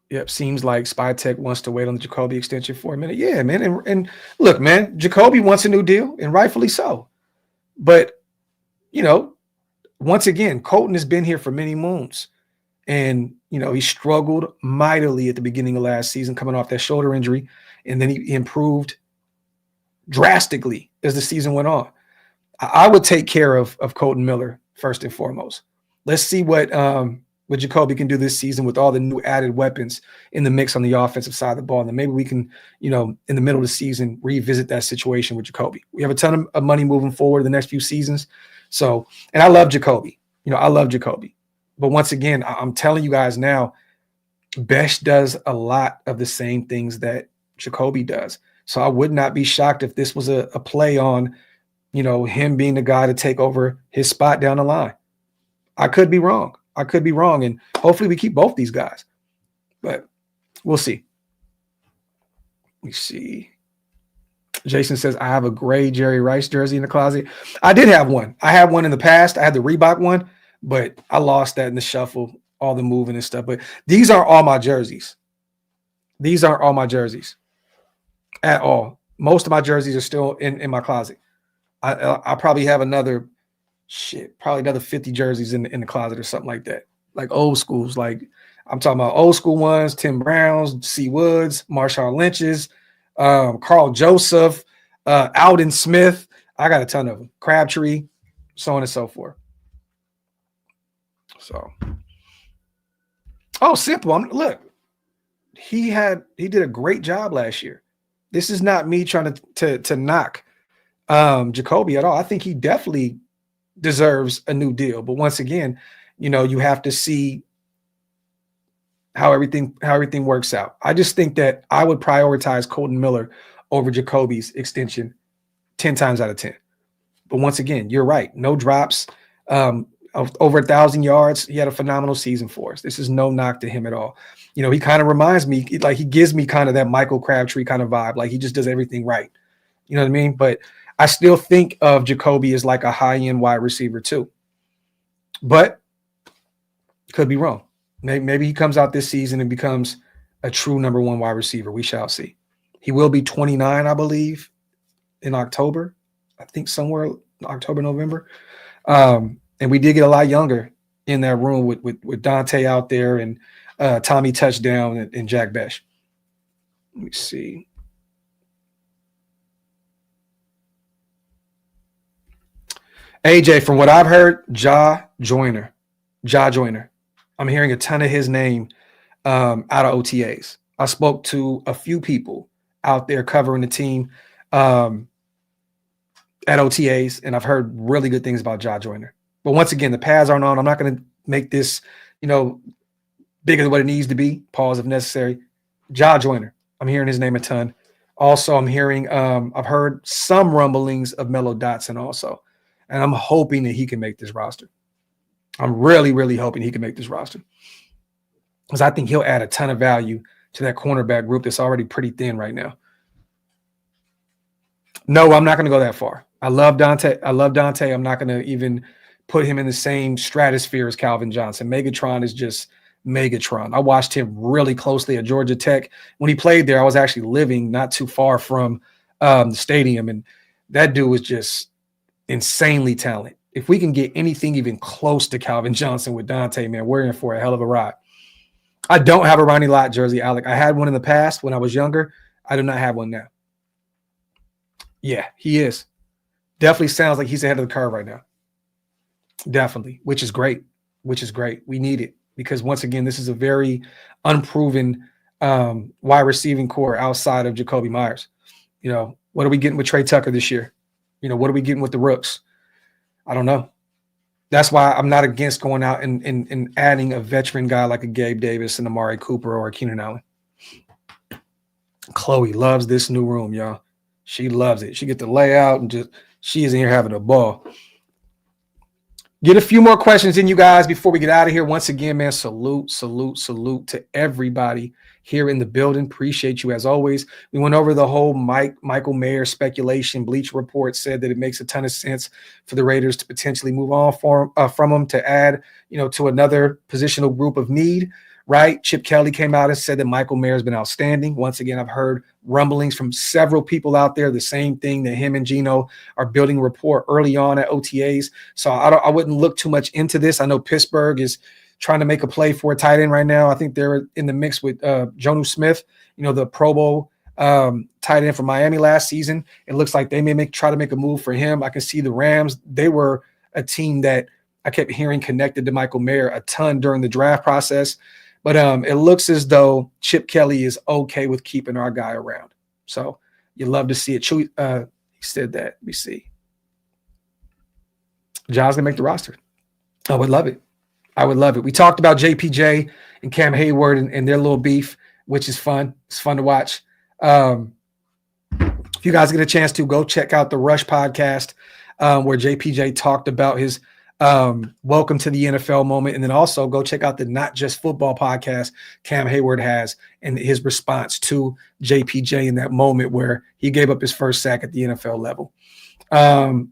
Yep, seems like Spy Tech wants to wait on the Jacoby extension for a minute. Yeah, man. And look, man, Jacoby wants a new deal, and rightfully so. But, once again, Colton has been here for many moons. And, he struggled mightily at the beginning of last season coming off that shoulder injury. And then he improved drastically as the season went on. I would take care of Colton Miller first and foremost. Let's see what Jacoby can do this season with all the new added weapons in the mix on the offensive side of the ball. And then maybe we can, in the middle of the season, revisit that situation with Jacoby. We have a ton of money moving forward the next few seasons. So, and I love Jacoby. I love Jacoby. But once again, I'm telling you guys now, Bech does a lot of the same things that Jacoby does. So I would not be shocked if this was a play on, him being the guy to take over his spot down the line. I could be wrong. And hopefully we keep both these guys. But we'll see. We see. Jason says, I have a gray Jerry Rice jersey in the closet. I did have one. I had one in the past. I had the Reebok one, but I lost that in the shuffle, all the moving and stuff. But these aren't all my jerseys. At all. Most of my jerseys are still in my closet. I probably have another 50 jerseys in the closet or something like that. Like old schools. Like I'm talking about old school ones, Tim Browns, C. Woods, Marshawn Lynch's, Carl Joseph, Alden Smith. I got a ton of them. Crabtree, so on and so forth. So, simple. Look, he did a great job last year. This is not me trying to knock Jacoby at all. I think he definitely deserves a new deal. But once again, you have to see how everything works out. I just think that I would prioritize Colton Miller over Jacoby's extension 10 times out of 10. But once again, you're right. No drops, over 1,000 yards. He had a phenomenal season for us. This is no knock to him at all. He kind of reminds me, like he gives me kind of that Michael Crabtree kind of vibe. Like he just does everything right. You know what I mean? But I still think of Jacoby as like a high-end wide receiver too. But could be wrong. Maybe he comes out this season and becomes a true number one wide receiver. We shall see. He will be 29, I believe, in October. I think somewhere October, November. And we did get a lot younger in that room with Dante out there and Tommy Touchdown and Jack Bech. Let me see. AJ, from what I've heard, Ja Joyner. I'm hearing a ton of his name out of OTAs. I spoke to a few people out there covering the team at OTAs, and I've heard really good things about Ja Joyner. But once again, the pads aren't on. I'm not going to make this, bigger than what it needs to be. Pause if necessary. Ja Joyner. I'm hearing his name a ton. Also, I'm hearing, I've heard some rumblings of Mello Dotson also. And I'm hoping that he can make this roster. I'm really, really hoping he can make this roster. Because I think he'll add a ton of value to that cornerback group that's already pretty thin right now. No, I'm not going to go that far. I love Dante. I'm not going to even put him in the same stratosphere as Calvin Johnson. Megatron is just Megatron. I watched him really closely at Georgia Tech. When he played there, I was actually living not too far from the stadium, and that dude was just insanely talented. If we can get anything even close to Calvin Johnson with Dante, man, we're in for a hell of a ride. I don't have a Ronnie Lott jersey, Alec. I had one in the past when I was younger. I do not have one now. Yeah, he is. Definitely sounds like he's ahead of the curve right now. Definitely, which is great. We need it because, once again, this is a very unproven wide receiving core outside of Jacoby Myers. What are we getting with Trey Tucker this year? What are we getting with the rooks? I don't know. That's why I'm not against going out and adding a veteran guy like a Gabe Davis and Amari Cooper or Keenan Allen. Chloe loves this new room, y'all. She loves it. She get the layout and she is in here having a ball. Get a few more questions in, you guys, before we get out of here. Once again, man, salute to everybody here in the building. Appreciate you as always. We went over the whole Michael Mayer speculation. Bleacher Report said that it makes a ton of sense for the Raiders to potentially move on from him to add, to another positional group of need, right? Chip Kelly came out and said that Michael Mayer has been outstanding. Once again, I've heard rumblings from several people out there, the same thing, that him and Geno are building a rapport early on at OTAs. So I wouldn't look too much into this. I know Pittsburgh is trying to make a play for a tight end right now. I think they're in the mix with Jonnu Smith, the Pro Bowl tight end from Miami last season. It looks like they may try to make a move for him. I can see the Rams. They were a team that I kept hearing connected to Michael Mayer a ton during the draft process. But it looks as though Chip Kelly is okay with keeping our guy around. So you love to see it. He said that. Let me see. John's going to make the roster. I would love it. We talked about JPJ and Cam Heyward and their little beef, which is fun. It's fun to watch. If you guys get a chance to, go check out the Rush podcast where JPJ talked about his welcome to the NFL moment. And then also go check out the Not Just Football podcast Cam Heyward has and his response to JPJ in that moment where he gave up his first sack at the NFL level.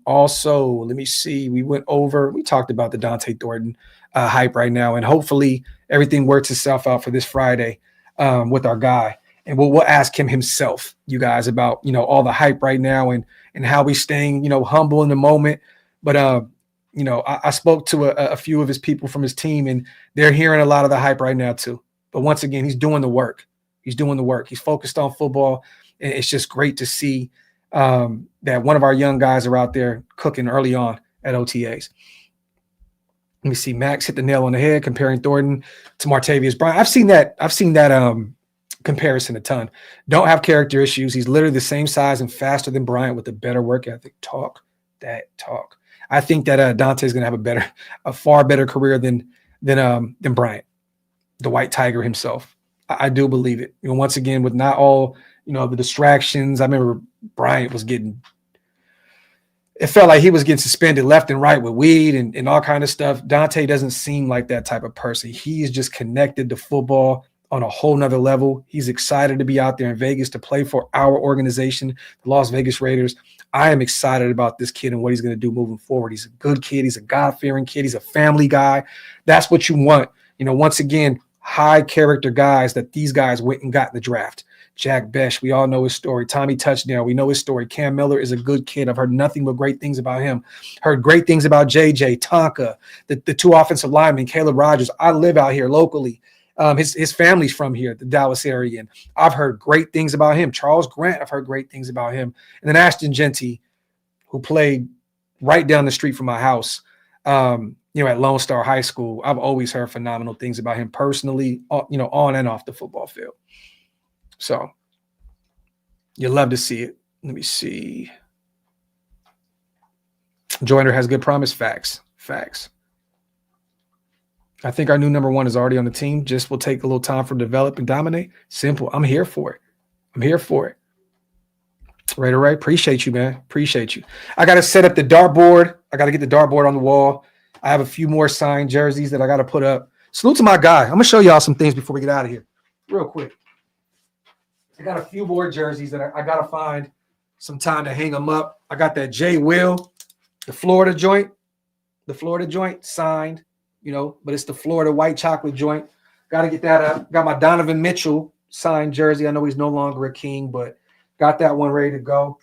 Also, let me see. We talked about the Dante Thornton hype right now, and hopefully everything works itself out for this Friday with our guy. And we'll ask him himself, you guys, about, all the hype right now and how we staying, humble in the moment. But, I spoke to a few of his people from his team, and they're hearing a lot of the hype right now too. But once again, he's doing the work. He's focused on football. And it's just great to see that one of our young guys are out there cooking early on at OTAs. Let me see. Max hit the nail on the head comparing Thornton to Martavius Bryant. I've seen that comparison a ton. Don't have character issues. He's literally the same size and faster than Bryant with a better work ethic. Talk. I think that Dante is going to have a far better career than Bryant, the White Tiger himself. I do believe it. Once again, with not all the distractions. I remember Bryant it felt like he was getting suspended left and right with weed and all kind of stuff. Dante doesn't seem like that type of person. He is just connected to football on a whole nother level. He's excited to be out there in Vegas to play for our organization, the Las Vegas Raiders. I am excited about this kid and what he's going to do moving forward. He's a good kid. He's a God-fearing kid. He's a family guy. That's what you want. Once again, high character guys that these guys went and got in the draft. Jack Besh, we all know his story. Tommy Touchdown, we know his story. Cam Miller is a good kid. I've heard nothing but great things about him. Heard great things about JJ, Tonka, the two offensive linemen, Caleb Rogers. I live out here locally. His family's from here, the Dallas area, and I've heard great things about him. Charles Grant, I've heard great things about him. And then Ashton Genty, who played right down the street from my house, at Lone Star High School. I've always heard phenomenal things about him personally, on and off the football field. So you'll love to see it. Let me see. Joyner has good promise. Facts. I think our new number one is already on the team. Just will take a little time for develop and dominate. Simple. I'm here for it. Right. Appreciate you, man. Appreciate you. I got to set up the dartboard. I got to get the dartboard on the wall. I have a few more signed jerseys that I got to put up. Salute to my guy. I'm going to show y'all some things before we get out of here. Real quick. I got a few more jerseys that I got to find some time to hang them up. I got that J. Will, the Florida joint signed, but it's the Florida white chocolate joint. Got to get that up. Got my Donovan Mitchell signed jersey. I know he's no longer a King, but got that one ready to go.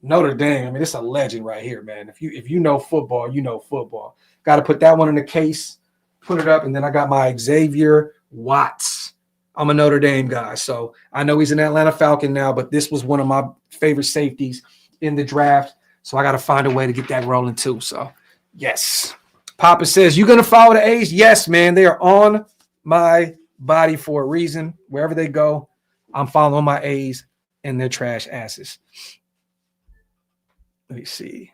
Notre Dame. I mean, it's a legend right here, man. If you know football, you know football. Got to put that one in the case, put it up, and then I got my Xavier Watts. I'm a Notre Dame guy, so I know he's an Atlanta Falcon now, but this was one of my favorite safeties in the draft, so I got to find a way to get that rolling too. So, yes. Papa says, you going to follow the A's? Yes, man. They are on my body for a reason. Wherever they go, I'm following my A's and their trash asses. Let me see.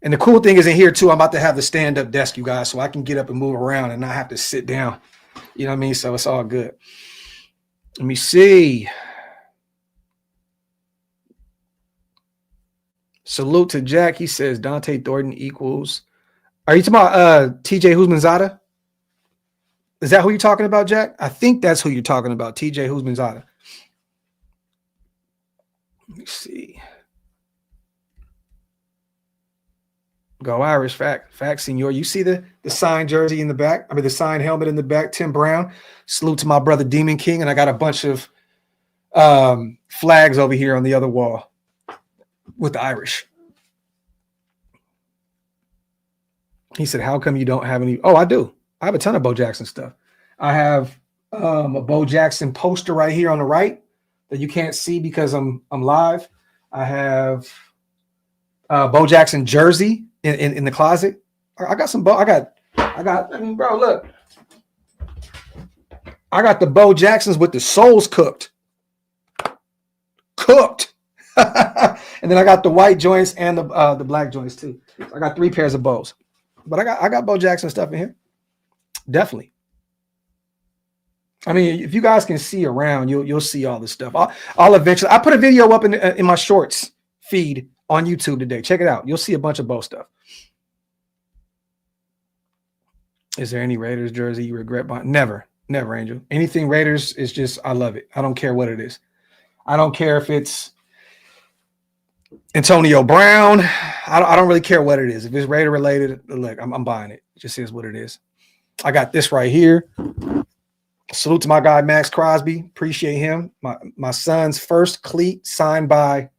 And the cool thing is in here, too, I'm about to have the stand-up desk, you guys, so I can get up and move around and not have to sit down. You know what I mean? So it's all good. Let me see. Salute to Jack. He says Dante Thornton equals. Are you talking about TJ Husmanzada? Is that who you're talking about, Jack? I think that's who you're talking about, TJ Husmanzada. Let me see. Go Irish, fact, senor. You see the signed jersey in the back? I mean, the signed helmet in the back, Tim Brown. Salute to my brother Demon King. And I got a bunch of flags over here on the other wall with the Irish. He said, how come you don't have any? Oh, I do. I have a ton of Bo Jackson stuff. I have a Bo Jackson poster right here on the right that you can't see because I'm live. I have Bo Jackson jersey in the closet. I got some Bo. I mean, bro, look. I got the Bo Jacksons with the soles cooked. And then I got the white joints and the black joints too. So I got 3 pairs of bows. But I got Bo Jackson stuff in here. Definitely. I mean, if you guys can see around, you'll see all this stuff. I'll eventually. I put a video up in my shorts feed on YouTube today. Check it out. You'll see a bunch of Bo stuff. Is there any Raiders jersey you regret buying? Never, Angel. Anything Raiders is just, I love it. I don't care what it is. I don't care if it's Antonio Brown. I don't really care what it is. If it's Raider related, look, I'm buying it. It just is what it is. I got this right here. Salute to my guy, Max Crosby. Appreciate him. My son's first cleat signed by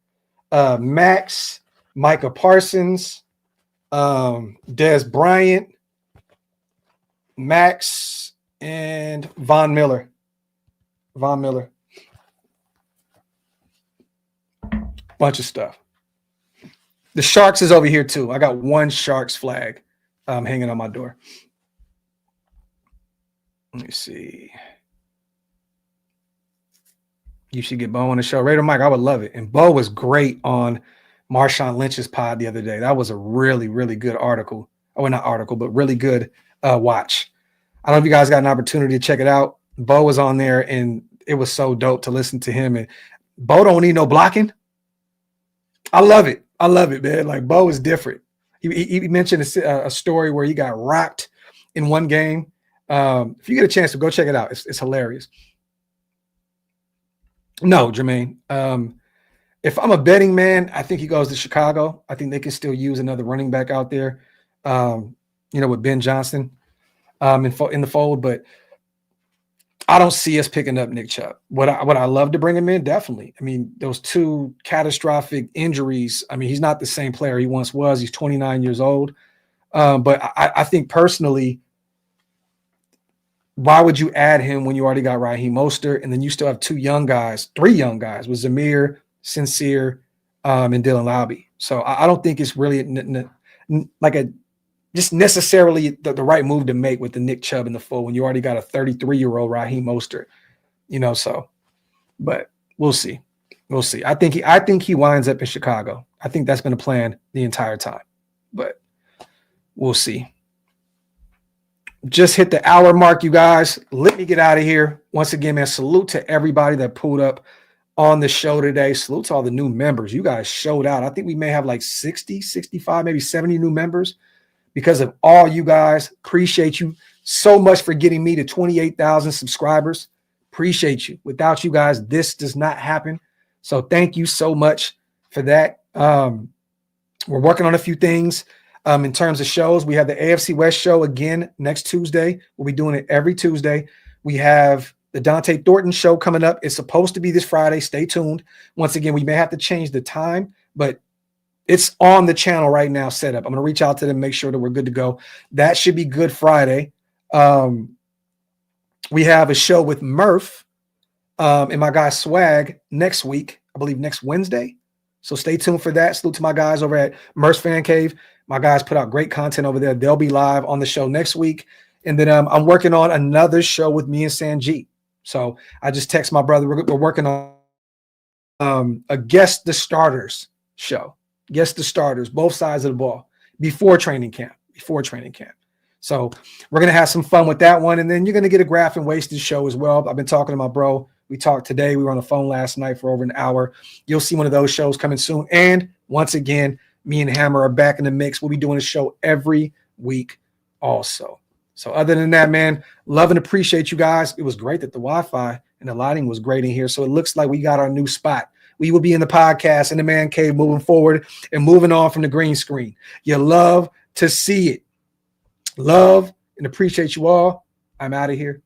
Max, Micah Parsons, Des Bryant, Max, and Von Miller. Bunch of stuff. The Sharks is over here too. I got one Sharks flag hanging on my door. Let me see. You should get Bo on the show. Raider Mike, I would love it. And Bo was great on Marshawn Lynch's pod the other day. That was a really, really good article. Oh, not article, but really good watch. I don't know if you guys got an opportunity to check it out. Bo was on there, and it was so dope to listen to him. And Bo don't need no blocking. I love it, man. Like, Bo is different. He mentioned a story where he got rocked in one game. If you get a chance to go check it out, it's hilarious. No, Jermaine. If I'm a betting man, I think he goes to Chicago. I think they can still use another running back out there, with Ben Johnson in the fold. But I don't see us picking up Nick Chubb. Would I love to bring him in? Definitely. I mean, those 2 catastrophic injuries. I mean, he's not the same player he once was. He's 29 years old. But I think personally, why would you add him when you already got Raheem Mostert, and then you still have three young guys with Zamir, Sincere, and Dylan Lowby. So I don't think it's really just necessarily the right move to make with the Nick Chubb in the fold when you already got a 33-year-old Raheem Mostert, but we'll see. We'll see. I think he winds up in Chicago. I think that's been a plan the entire time, but we'll see. Just hit the hour mark, you guys. Let me get out of here. Once again, man, salute to everybody that pulled up on the show today. Salute to all the new members. You guys showed out. I think we may have like 60, 65, maybe 70 new members because of all you guys. Appreciate you so much for getting me to 28,000 subscribers. Appreciate you. Without you guys, this does not happen. So thank you so much for that. We're working on a few things. In terms of shows, we have the AFC West show again next Tuesday. We'll be doing it every Tuesday. We have the Dante Thornton show coming up. It's supposed to be this Friday. Stay tuned. Once again, we may have to change the time, but it's on the channel right now set up. I'm going to reach out to them, make sure that we're good to go. That should be Good Friday. We have a show with Murph and my guy Swag next week, I believe next Wednesday. So stay tuned for that. Salute to my guys over at Murph's Fan Cave. My guys put out great content over there. They'll be live on the show next week. And then I'm working on another show with me and Sanjit. So I just text my brother. We're working on a Guess the Starters show. Guess the Starters, both sides of the ball, before training camp. So we're going to have some fun with that one. And then you're going to get a Graphk and Wasted show as well. I've been talking to my bro. We talked today. We were on the phone last night for over an hour. You'll see one of those shows coming soon. And once again, me and Hammer are back in the mix. We'll be doing a show every week also. So other than that, man, love and appreciate you guys. It was great that the Wi-Fi and the lighting was great in here. So it looks like we got our new spot. We will be in the podcast in the man cave moving forward and moving on from the green screen. You love to see it. Love and appreciate you all. I'm out of here.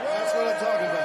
That's what I'm talking about.